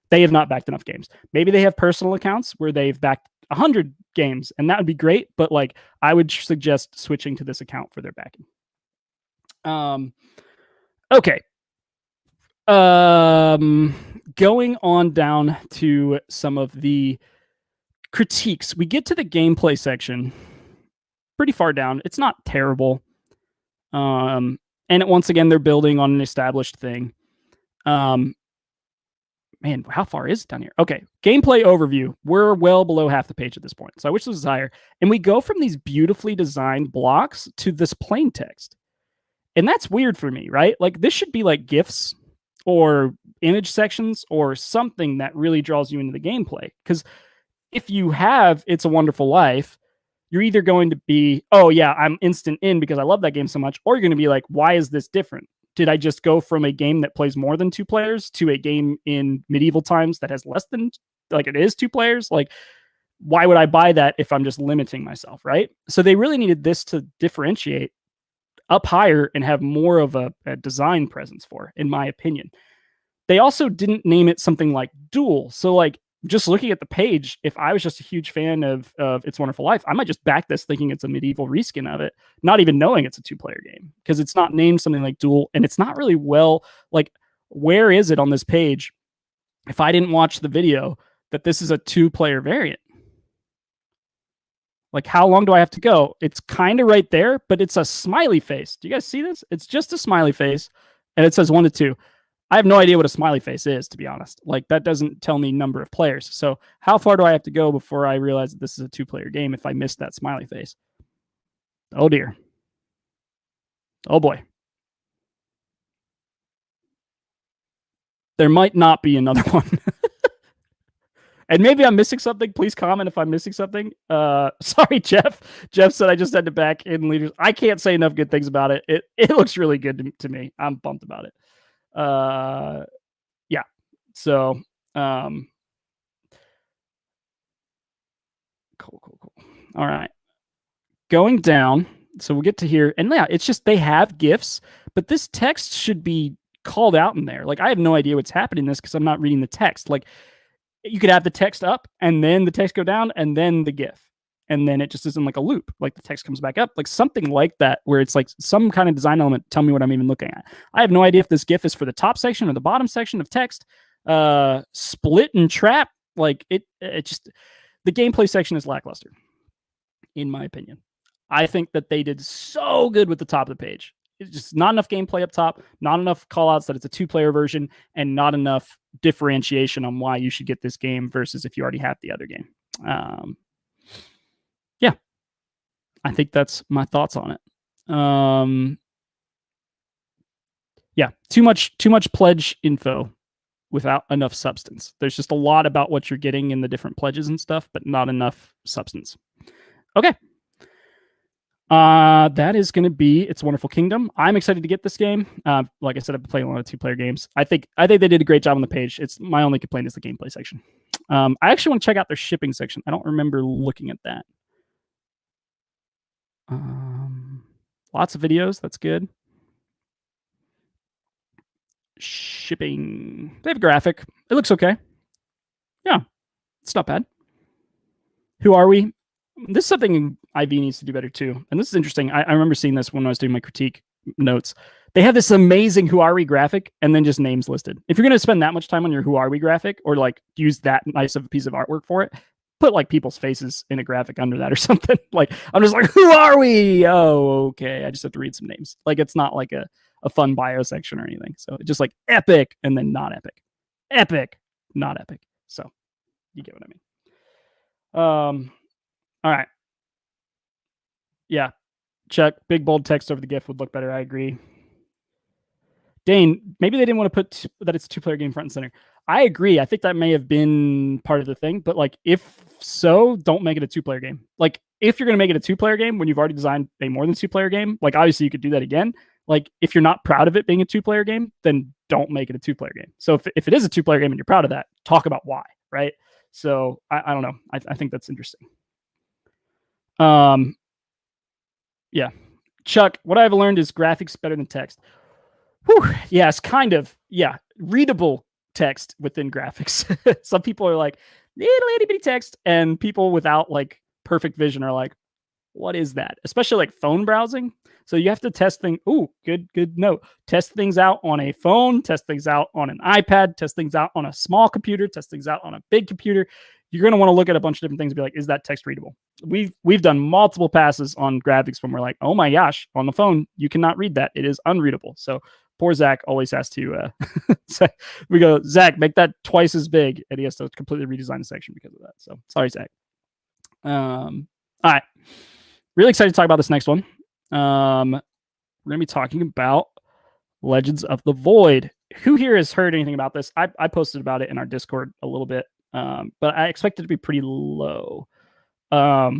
Speaker 1: They have not backed enough games. Maybe they have personal accounts where they've backed 100 games, and that would be great. But like, I would suggest switching to this account for their backing. Okay. Going on down to some of the critiques, we get to the gameplay section pretty far down. It's not terrible. And once again, they're building on an established thing. Man, how far is it down here? Okay, gameplay overview. We're well below half the page at this point, so I wish this was higher. And we go from these beautifully designed blocks to this plain text. And that's weird for me, right? Like this should be like GIFs or image sections or something that really draws you into the gameplay. Because if you have It's a Wonderful Life, you're either going to be, oh yeah, I'm instant in because I love that game so much, or you're going to be like, why is this different? Did I just go from a game that plays more than 2 players to a game in medieval times that has less than, like it is 2 players? Like, why would I buy that if I'm just limiting myself, right? So they really needed this to differentiate up higher and have more of a design presence for, in my opinion. They also didn't name it something like Duel. So like, just looking at the page, if I was just a huge fan of It's a Wonderful Life, I might just back this thinking it's a medieval reskin of it, not even knowing it's a 2-player game because it's not named something like Duel, and it's not really well, like, where is it on this page if I didn't watch the video that this is a 2-player variant? Like, how long do I have to go? It's kind of right there, but it's a smiley face. Do you guys see this? It's just a smiley face, and it says 1 to 2. I have no idea what a smiley face is, to be honest. Like, that doesn't tell me number of players. So how far do I have to go before I realize that this is a 2-player game if I missed that smiley face? Oh, dear. Oh, boy. There might not be another one. And maybe I'm missing something. Please comment if I'm missing something. Sorry, Jeff. Jeff said I just had to back in leaders. I can't say enough good things about it. It looks really good to me. I'm pumped about it. Yeah. So, cool. All right. Going down. So we'll get to here. And yeah, it's just they have GIFs, but this text should be called out in there. Like, I have no idea what's happening in this because I'm not reading the text. Like, you could have the text up and then the text go down and then the GIF. And then it just isn't like a loop. Like the text comes back up, like something like that, where it's like some kind of design element. Tell me what I'm even looking at. I have no idea if this GIF is for the top section or the bottom section of text. Split and trap. Like it just, the gameplay section is lackluster, in my opinion. I think that they did so good with the top of the page. it's just not enough gameplay up top, not enough call outs that it's a 2-player version, and not enough differentiation on why you should get this game versus if you already have the other game. Yeah, I think that's my thoughts on it. Yeah, too much pledge info without enough substance. There's just a lot about what you're getting in the different pledges and stuff, but not enough substance. Okay. That is going to be It's a Wonderful Kingdom. I'm excited to get this game. Like I said, I've been playing a lot of 2-player games. I think they did a great job on the page. It's my only complaint is the gameplay section. I actually want to check out their shipping section. I don't remember looking at that. Lots of videos. That's good. Shipping. They have a graphic. It looks okay. Yeah, it's not bad. Who are we? This is something IV needs to do better too. And this is interesting. I remember seeing this when I was doing my critique notes. They have this amazing Who Are We graphic and then just names listed. If you're going to spend that much time on your Who Are We graphic or like use that nice of a piece of artwork for it, put like people's faces in a graphic under that or something. Like, I'm just like, who are we? Oh, okay. I just have to read some names. Like, it's not like a fun bio section or anything. So it's just like epic and then not epic. Epic, not epic. So you get what I mean. All right. Yeah. Check. Big bold text over the GIF would look better. I agree. Dane, maybe they didn't want to put that it's a 2-player game front and center. I agree. I think that may have been part of the thing, but like if so, don't make it a 2-player game. Like if you're going to make it a 2-player game when you've already designed a more than 2-player game, like obviously you could do that again. Like if you're not proud of it being a 2-player game, then don't make it a 2-player game. So if it is a 2-player game and you're proud of that, talk about why, right? So I don't know. I think that's interesting. Yeah. Chuck, what I've learned is graphics better than text. Whew, yes, kind of. Yeah. Readable text within graphics. Some people are like, little itty bitty text, and people without like perfect vision are like, what is that? Especially like phone browsing. So you have to test things. Ooh, good note. Test things out on a phone, test things out on an iPad, test things out on a small computer, test things out on a big computer. You're going to want to look at a bunch of different things and be like, is that text readable? We've done multiple passes on graphics when we're like, oh my gosh, on the phone, you cannot read that. It is unreadable. So poor Zach always has to, we go, Zach, make that twice as big. And he has to completely redesign the section because of that. So sorry, Zach. All right. Really excited to talk about this next one. We're going to be talking about Legends of the Void. Who here has heard anything about this? I posted about it in our Discord a little bit, but I expect it to be pretty low. Yeah.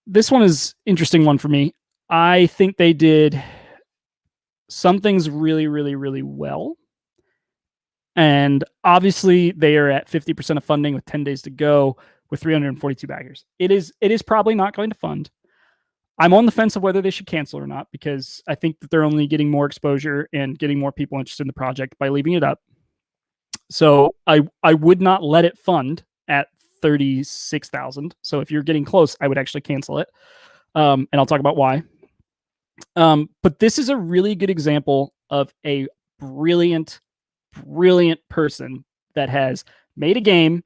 Speaker 1: This one is interesting one for me. I think they did some things really, really, really well. And obviously they are at 50% of funding with 10 days to go with 342 backers. It is probably not going to fund. I'm on the fence of whether they should cancel or not, because I think that they're only getting more exposure and getting more people interested in the project by leaving it up. So I would not let it fund at 36,000. So if you're getting close, I would actually cancel it. And I'll talk about why. But this is a really good example of a brilliant person that has made a game,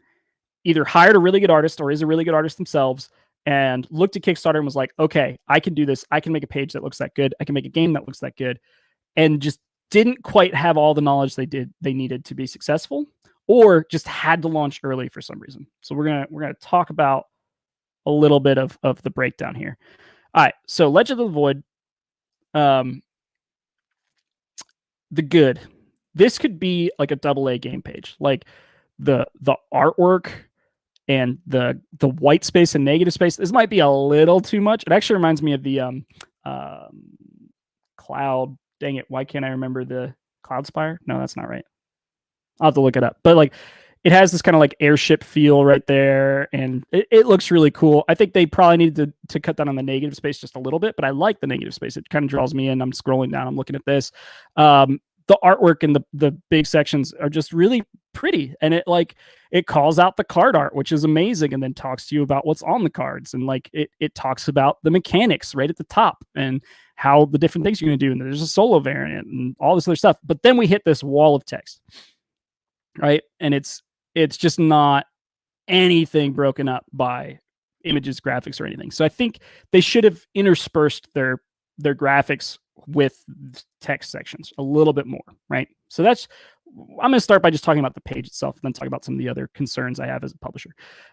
Speaker 1: either hired a really good artist or is a really good artist themselves, and looked at Kickstarter and was like, okay, I can do this. I can make a page that looks that good. I can make a game that looks that good. And just didn't quite have all the knowledge they needed to be successful, or just had to launch early for some reason. So we're gonna talk about a little bit of the breakdown here. All right, so Legend of the Void, the good. This could be like a AA game page. Like the artwork and the white space and negative space. This might be a little too much. It actually reminds me of the Cloud. Dang it! Why can't I remember the Cloud Spire? No, that's not right. I'll have to look it up. But like, it has this kind of like airship feel right there, and it looks really cool. I think they probably needed to cut down on the negative space just a little bit, but I like the negative space. It kind of draws me in. I'm scrolling down. I'm looking at this. The artwork and the big sections are just really pretty, and it calls out the card art, which is amazing, and then talks to you about what's on the cards, and like it talks about the mechanics right at the top and how the different things you're going to do, and there's a solo variant and all this other stuff. But then we hit this wall of text, right? And it's just not anything broken up by images, graphics, or anything. So I think they should have interspersed their graphics with text sections a little bit more, right? So I'm going to start by just talking about the page itself, and then talk about some of the other concerns I have as a publisher.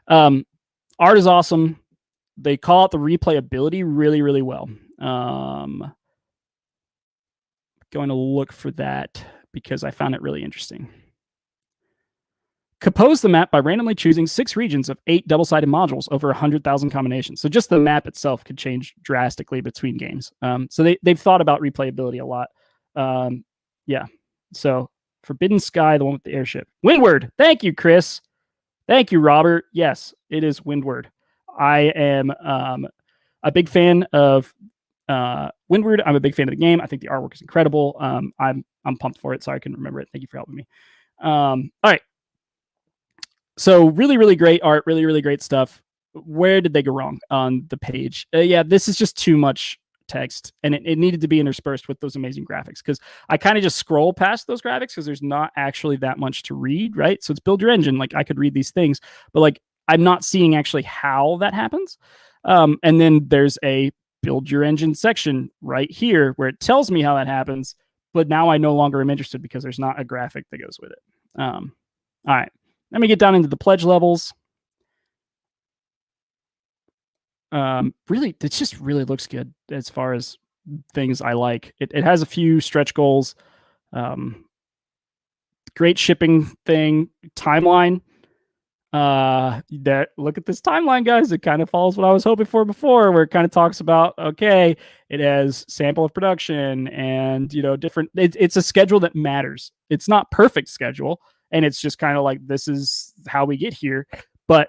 Speaker 1: Art is awesome. They call out the replayability really, really well. Going to look for that because I found it really interesting. Compose the map by randomly choosing 6 regions of 8 double-sided modules over 100,000 combinations. So just the map itself could change drastically between games. So they've thought about replayability a lot. Yeah. So Forbidden Sky, the one with the airship. Windward. Thank you, Chris. Thank you, Robert. Yes, it is Windward. I am a big fan of Windward. I'm a big fan of the game. I think the artwork is incredible. I'm pumped for it. Sorry I couldn't remember it. Thank you for helping me. All right. So really, really great art, really, really great stuff. Where did they go wrong on the page? Yeah, this is just too much text, and it needed to be interspersed with those amazing graphics, because I kind of just scroll past those graphics because there's not actually that much to read, right? So it's build your engine. Like, I could read these things, but like, I'm not seeing actually how that happens. And then there's a build your engine section right here where it tells me how that happens, but now I no longer am interested because there's not a graphic that goes with it. All right. Let me get down into the pledge levels. Really, it just really looks good as far as things I like. It has a few stretch goals. Great shipping thing. Timeline. That look at this timeline, guys. It kind of follows what I was hoping for before, where it kind of talks about, okay, it has sample of production and, you know, different. It's a schedule that matters. It's not perfect schedule, and it's just kind of like, this is how we get here, but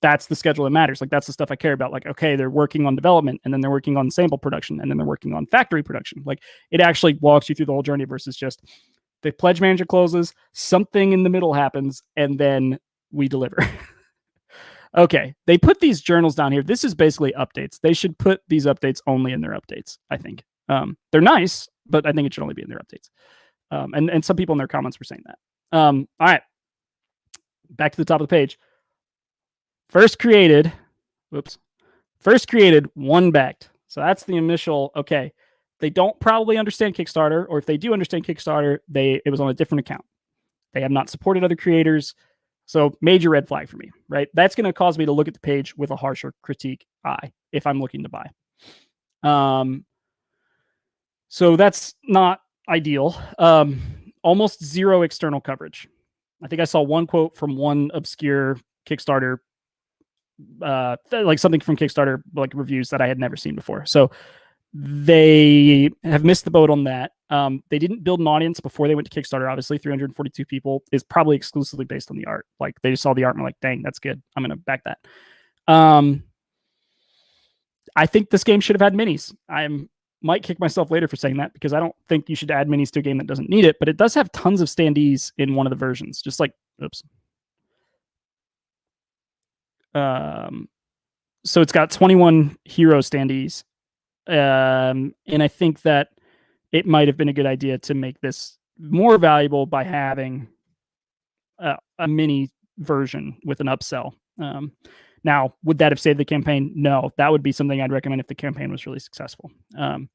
Speaker 1: that's the schedule that matters. Like, that's the stuff I care about. Like, okay, they're working on development, and then they're working on sample production, and then they're working on factory production. Like, it actually walks you through the whole journey versus just the pledge manager closes, something in the middle happens, and then we deliver. Okay, they put these journals down here. This is basically updates. They should put these updates only in their updates, I think. They're nice, but I think it should only be in their updates. And some people in their comments were saying that. All right, back to the top of the page. First created, one backed. So that's the initial, okay. They don't probably understand Kickstarter, or if they do understand Kickstarter, it was on a different account. They have not supported other creators. So major red flag for me, right? That's going to cause me to look at the page with a harsher critique eye if I'm looking to buy. So that's not ideal. Almost zero external coverage. I think I saw one quote from one obscure Kickstarter, like something from Kickstarter, like reviews that I had never seen before. So they have missed the boat on that. They didn't build an audience before they went to Kickstarter. Obviously, 342 people is probably exclusively based on the art. Like, they just saw the art and were like, dang, that's good. I'm going to back that. I think this game should have had minis. I might kick myself later for saying that, because I don't think you should add minis to a game that doesn't need it, but it does have tons of standees in one of the versions. Just like, oops. So it's got 21 hero standees. And I think that it might have been a good idea to make this more valuable by having a mini version with an upsell. Now, would that have saved the campaign? No, that would be something I'd recommend if the campaign was really successful. The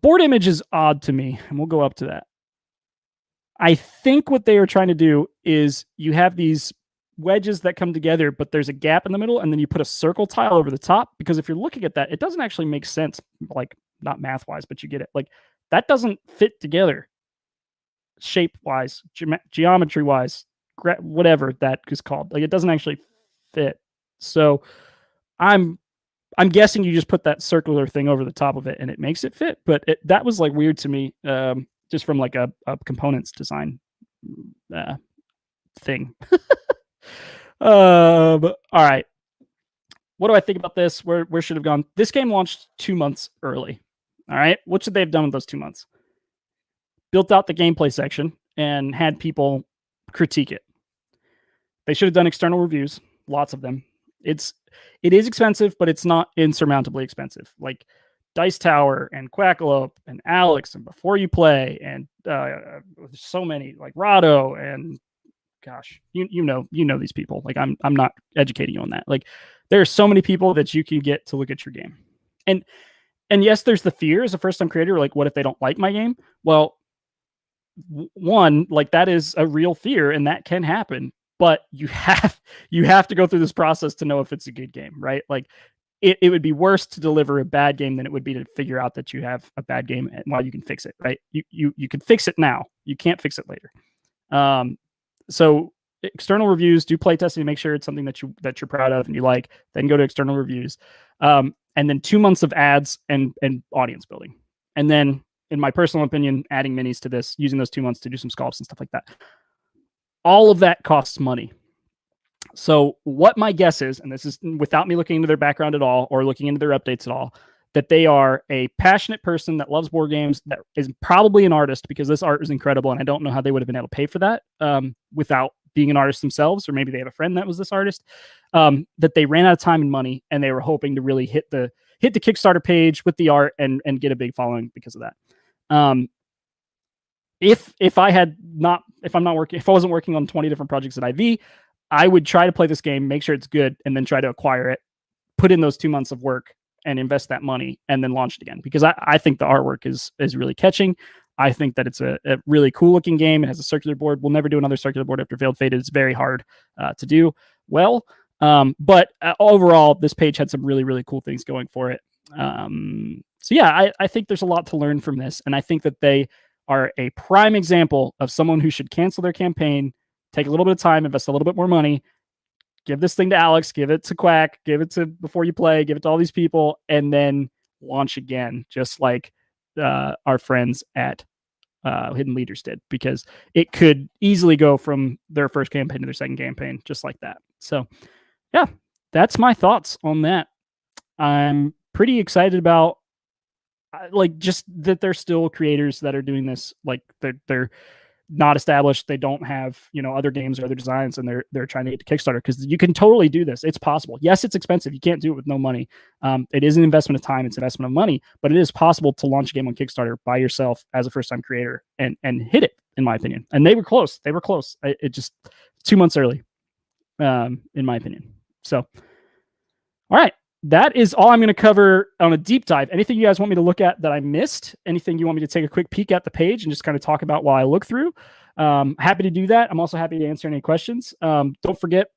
Speaker 1: board image is odd to me, and we'll go up to that. I think what they are trying to do is you have these wedges that come together, but there's a gap in the middle, and then you put a circle tile over the top, because if you're looking at that, it doesn't actually make sense, like, not math wise, but you get it. Like, that doesn't fit together shape wise, geometry wise, whatever that is called. Like, it doesn't actually fit. So I'm guessing you just put that circular thing over the top of it and it makes it fit, but that was like weird to me, just from like a components design thing. All right. What do I think about this? Where should have gone? This game launched 2 months early. All right. What should they have done with those 2 months? Built out the gameplay section and had people critique it. They should have done external reviews, lots of them. It is expensive, but it's not insurmountably expensive. Like Dice Tower and Quackalope and Alex and Before You Play and so many, like Rado and gosh, you know these people. Like I'm not educating you on that. Like there are so many people that you can get to look at your game. And yes, there's the fear as a first time creator, like what if they don't like my game? Well, one, like that is a real fear and that can happen, but you have to go through this process to know if it's a good game, right? Like it would be worse to deliver a bad game than it would be to figure out that you have a bad game while you can fix it, right? You can fix it now. You can't fix it later. So external reviews, do play testing to make sure it's something that you're proud of and you like, then go to external reviews. And then 2 months of ads and audience building. And then in my personal opinion, adding minis to this, using those 2 months to do some sculpts and stuff like that. All of that costs money. So what my guess is, and this is without me looking into their background at all or looking into their updates at all, that they are a passionate person that loves board games, that is probably an artist, because this art is incredible. And I don't know how they would have been able to pay for that without being an artist themselves, or maybe they have a friend that was this artist, that they ran out of time and money and they were hoping to really hit the Kickstarter page with the art and get a big following because of that. If I wasn't working on 20 different projects at IV, I would try to play this game, make sure it's good, and then try to acquire it, put in those 2 months of work and invest that money and then launch it again. Because I think the artwork is really catching. I think that it's a really cool looking game. It has a circular board. We'll never do another circular board after Veiled Fate. It's very hard to do well. But overall, this page had some really, really cool things going for it. So yeah, I think there's a lot to learn from this. And I think that they are a prime example of someone who should cancel their campaign, take a little bit of time, invest a little bit more money, give this thing to Alex, give it to Quack, give it to Before You Play, give it to all these people, and then launch again, just like our friends at Hidden Leaders did, because it could easily go from their first campaign to their second campaign, just like that. So yeah, that's my thoughts on that. I'm pretty excited about like just that there's still creators that are doing this. Like they're not established, they don't have other games or other designs, and they're trying to get to Kickstarter, because you can totally do this. It's possible. Yes, it's expensive. You can't do it with no money. It is an investment of time, it's an investment of money, but it is possible to launch a game on Kickstarter by yourself as a first-time creator and hit it, in my opinion. And they were close. It just 2 months early, in my opinion. So all right, that is all I'm going to cover on a deep dive. Anything you guys want me to look at that I missed? Anything you want me to take a quick peek at the page and just kind of talk about while I look through? Happy to do that. I'm also happy to answer any questions. Don't forget,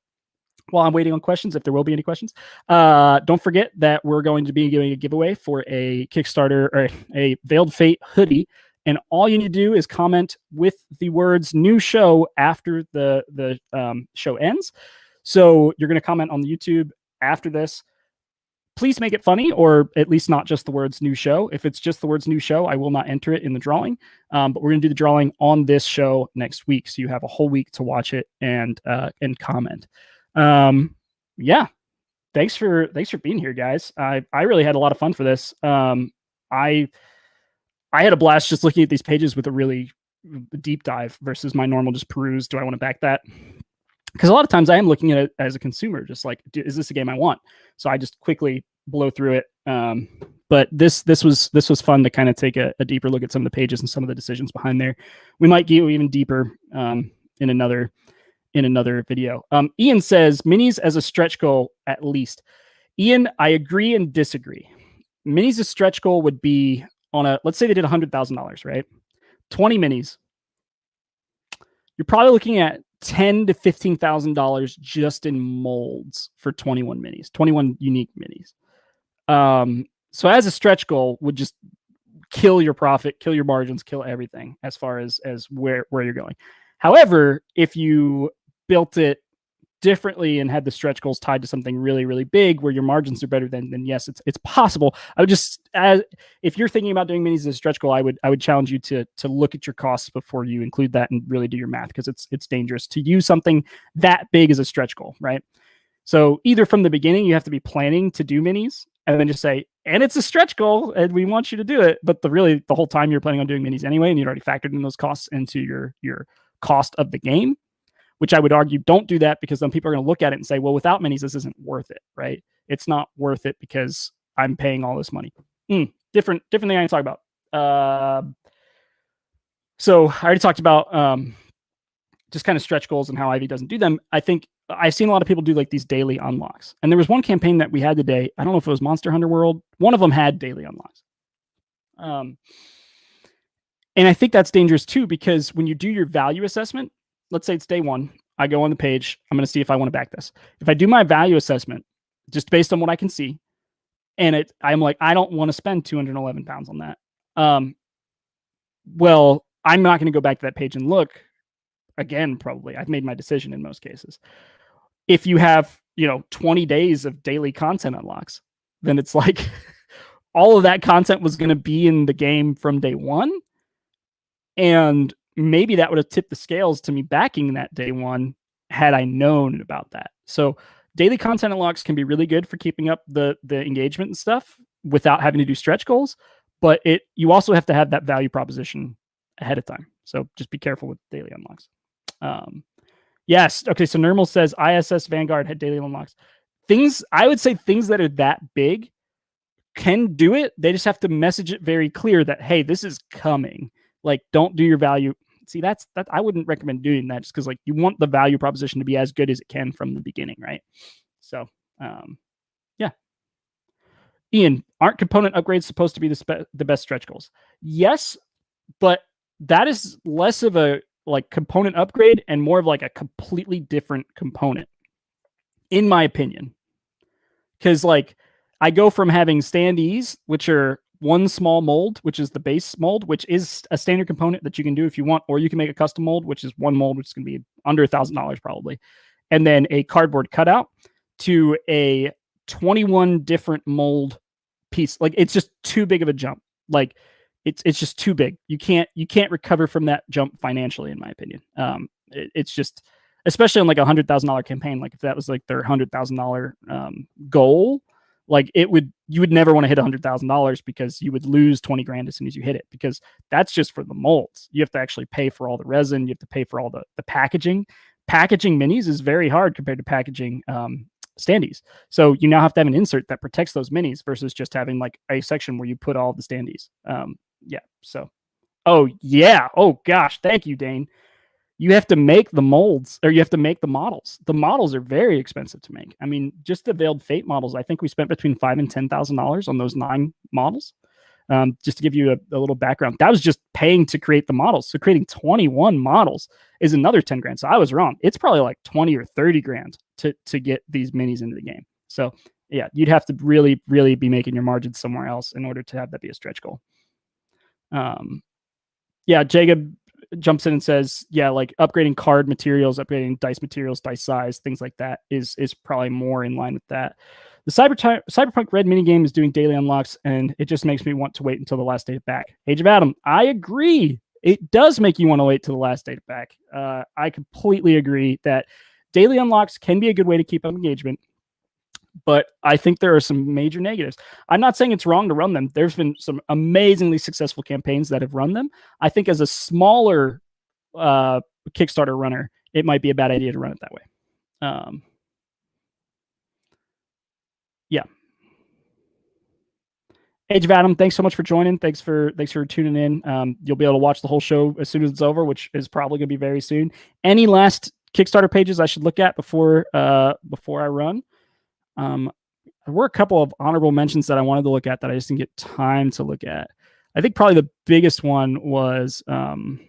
Speaker 1: while I'm waiting on questions, if there will be any questions, don't forget that we're going to be giving a giveaway for a Kickstarter or a Veiled Fate hoodie. And all you need to do is comment with the words "new show" after the show ends. So you're going to comment on the YouTube after this. Please make it funny, or at least not just the words "new show." If it's just the words "new show," I will not enter it in the drawing. But we're going to do the drawing on this show next week, so you have a whole week to watch it and comment. Yeah, thanks for being here, guys. I really had a lot of fun for this. I had a blast just looking at these pages with a really deep dive versus my normal just peruse. Do I want to back that? Because a lot of times I am looking at it as a consumer, just like, is this a game I want? So I just quickly blow through it. But this was fun to kind of take a deeper look at some of the pages and some of the decisions behind there. We might go even deeper in another video. Ian says minis as a stretch goal at least. Ian, I agree and disagree. Minis as stretch goal would be on let's say they did $100,000, right? 20 minis. You're probably looking at $10,000 to $15,000 just in molds for 21 minis, 21 unique minis. So as a stretch goal would just kill your profit, kill your margins, kill everything as far as where you're going. However, if you built it differently and had the stretch goals tied to something really, really big where your margins are better, then yes, it's possible. I would just, if you're thinking about doing minis as a stretch goal, I would challenge you to look at your costs before you include that and really do your math, because it's dangerous to use something that big as a stretch goal, right? So either from the beginning, you have to be planning to do minis and then just say, and it's a stretch goal and we want you to do it. But the whole time you're planning on doing minis anyway, and you'd already factored in those costs into your cost of the game, which I would argue don't do that, because then people are going to look at it and say, well, without minis, this isn't worth it, right? It's not worth it because I'm paying all this money. Different thing I can talk about. So I already talked about just kind of stretch goals and how Ivy doesn't do them. I think I've seen a lot of people do like these daily unlocks. And there was one campaign that we had today. I don't know if it was Monster Hunter World. One of them had daily unlocks. And I think that's dangerous too, because when you do your value assessment, let's say it's day one, I go on the page, I'm going to see if I want to back this. If I do my value assessment, just based on what I can see, and I'm like, I don't want to spend 211 pounds on that. Well, I'm not going to go back to that page and look again. Probably I've made my decision in most cases. If you have, 20 days of daily content unlocks, then it's like all of that content was going to be in the game from day one. And maybe that would have tipped the scales to me backing that day one had I known about that. So daily content unlocks can be really good for keeping up the engagement and stuff without having to do stretch goals. But you also have to have that value proposition ahead of time. So just be careful with daily unlocks. Yes. Okay. So Nermal says ISS Vanguard had daily unlocks. I would say things that are that big can do it. They just have to message it very clear that, hey, this is coming. Like, don't do your value. See, that I wouldn't recommend doing that, just because like you want the value proposition to be as good as it can from the beginning, right? So, yeah. Ian, aren't component upgrades supposed to be the best stretch goals? Yes, but that is less of a like component upgrade and more of like a completely different component, in my opinion. Because like I go from having standees, which are one small mold, which is the base mold, which is a standard component that you can do if you want, or you can make a custom mold, which is one mold, which is going to be under $1,000 probably, and then a cardboard cutout, to a 21 different mold piece. Like, it's just too big of a jump. Like, it's just too big. You can't recover from that jump financially, in my opinion. It's just, especially on like $100,000 campaign, like if that was like their $100,000 goal, like you would never want to hit $100,000 because you would lose 20 grand as soon as you hit it, because that's just for the molds. You have to actually pay for all the resin. You have to pay for all the packaging. Packaging minis is very hard compared to packaging standees. So you now have to have an insert that protects those minis versus just having like a section where you put all the standees. Yeah. So, oh yeah. Oh gosh. Thank you, Dane. You have to make the molds, or you have to make the models. The models are very expensive to make. I mean, just the Veiled Fate models, I think we spent between $5,000 and $10,000 on those 9 models. Just to give you a little background, that was just paying to create the models. So creating 21 models is another 10 grand. So I was wrong. It's probably like 20 or 30 grand to get these minis into the game. So yeah, you'd have to really, really be making your margins somewhere else in order to have that be a stretch goal. Yeah, Jacob jumps in and says, yeah, like upgrading card materials, upgrading dice materials, dice size, things like that is probably more in line with that. The Cyberpunk Red minigame is doing daily unlocks, and it just makes me want to wait until the last day to back. Age of Adam, I agree. It does make you want to wait till the last day to back. I completely agree that daily unlocks can be a good way to keep up engagement, but I think there are some major negatives. I'm not saying it's wrong to run them. There's been some amazingly successful campaigns that have run them. I think as a smaller Kickstarter runner, it might be a bad idea to run it that way. Yeah. Age of Adam, thanks so much for joining. Thanks for tuning in. You'll be able to watch the whole show as soon as it's over, which is probably going to be very soon. Any last Kickstarter pages I should look at before I run? There were a couple of honorable mentions that I wanted to look at that I just didn't get time to look at. I think probably the biggest one was I'm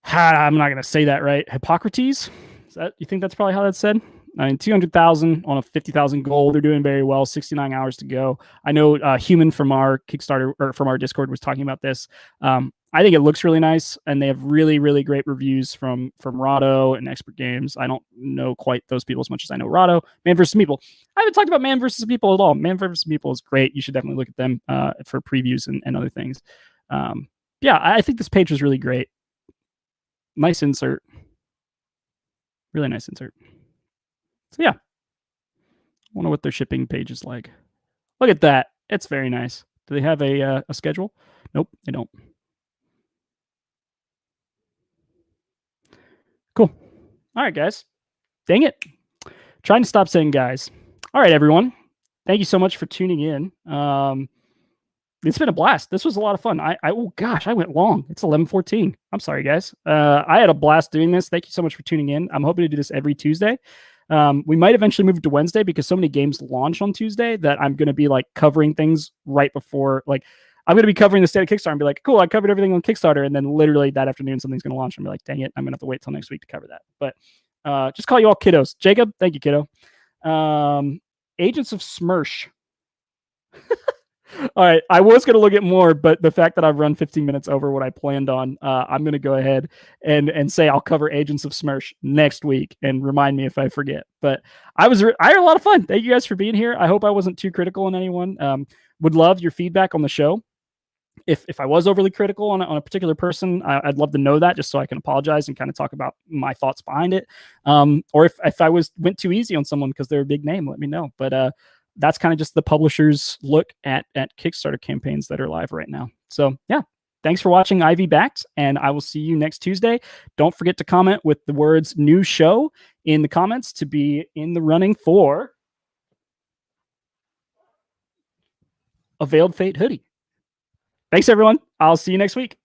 Speaker 1: not going to say that right. Hippocrates. You think that's probably how that's said? I mean, 200,000 on a 50,000 goal. They're doing very well. 69 hours to go. I know Human from our Kickstarter, or from our Discord, was talking about this. I think it looks really nice, and they have really, really great reviews from Rahdo and Expert Games. I don't know quite those people as much as I know Rahdo. Man vs. Meeple. I haven't talked about Man vs. Meeple at all. Man vs. Meeple is great. You should definitely look at them for previews and other things. Yeah, I think this page was really great. Nice insert. Really nice insert. So yeah, I wonder what their shipping page is like. Look at that. It's very nice. Do they have a schedule? Nope, they don't. Cool. All right, guys. Dang it. Trying to stop saying guys. All right, everyone. Thank you so much for tuning in. it's been a blast. This was a lot of fun. Oh gosh, I went long. It's 11:14. I'm sorry, guys. I had a blast doing this. Thank you so much for tuning in. I'm hoping to do this every Tuesday. We might eventually move it to Wednesday because so many games launch on Tuesday that I'm going to be like covering things right before, like, I'm going to be covering the state of Kickstarter and be like, cool, I covered everything on Kickstarter. And then literally that afternoon, something's going to launch. And be like, dang it, I'm going to have to wait till next week to cover that. But just call you all kiddos. Jacob, thank you, kiddo. Agents of Smersh. All right, I was going to look at more, but the fact that I've run 15 minutes over what I planned on, I'm going to go ahead and say I'll cover Agents of Smersh next week, and remind me if I forget. But I had a lot of fun. Thank you guys for being here. I hope I wasn't too critical on anyone. Would love your feedback on the show. If I was overly critical on a particular person, I'd love to know that, just so I can apologize and kind of talk about my thoughts behind it. Or if I went too easy on someone because they're a big name, let me know. But that's kind of just the publisher's look at Kickstarter campaigns that are live right now. So yeah, thanks for watching Ivy Backed, and I will see you next Tuesday. Don't forget to comment with the words "new show" in the comments to be in the running for a Veiled Fate hoodie. Thanks, everyone. I'll see you next week.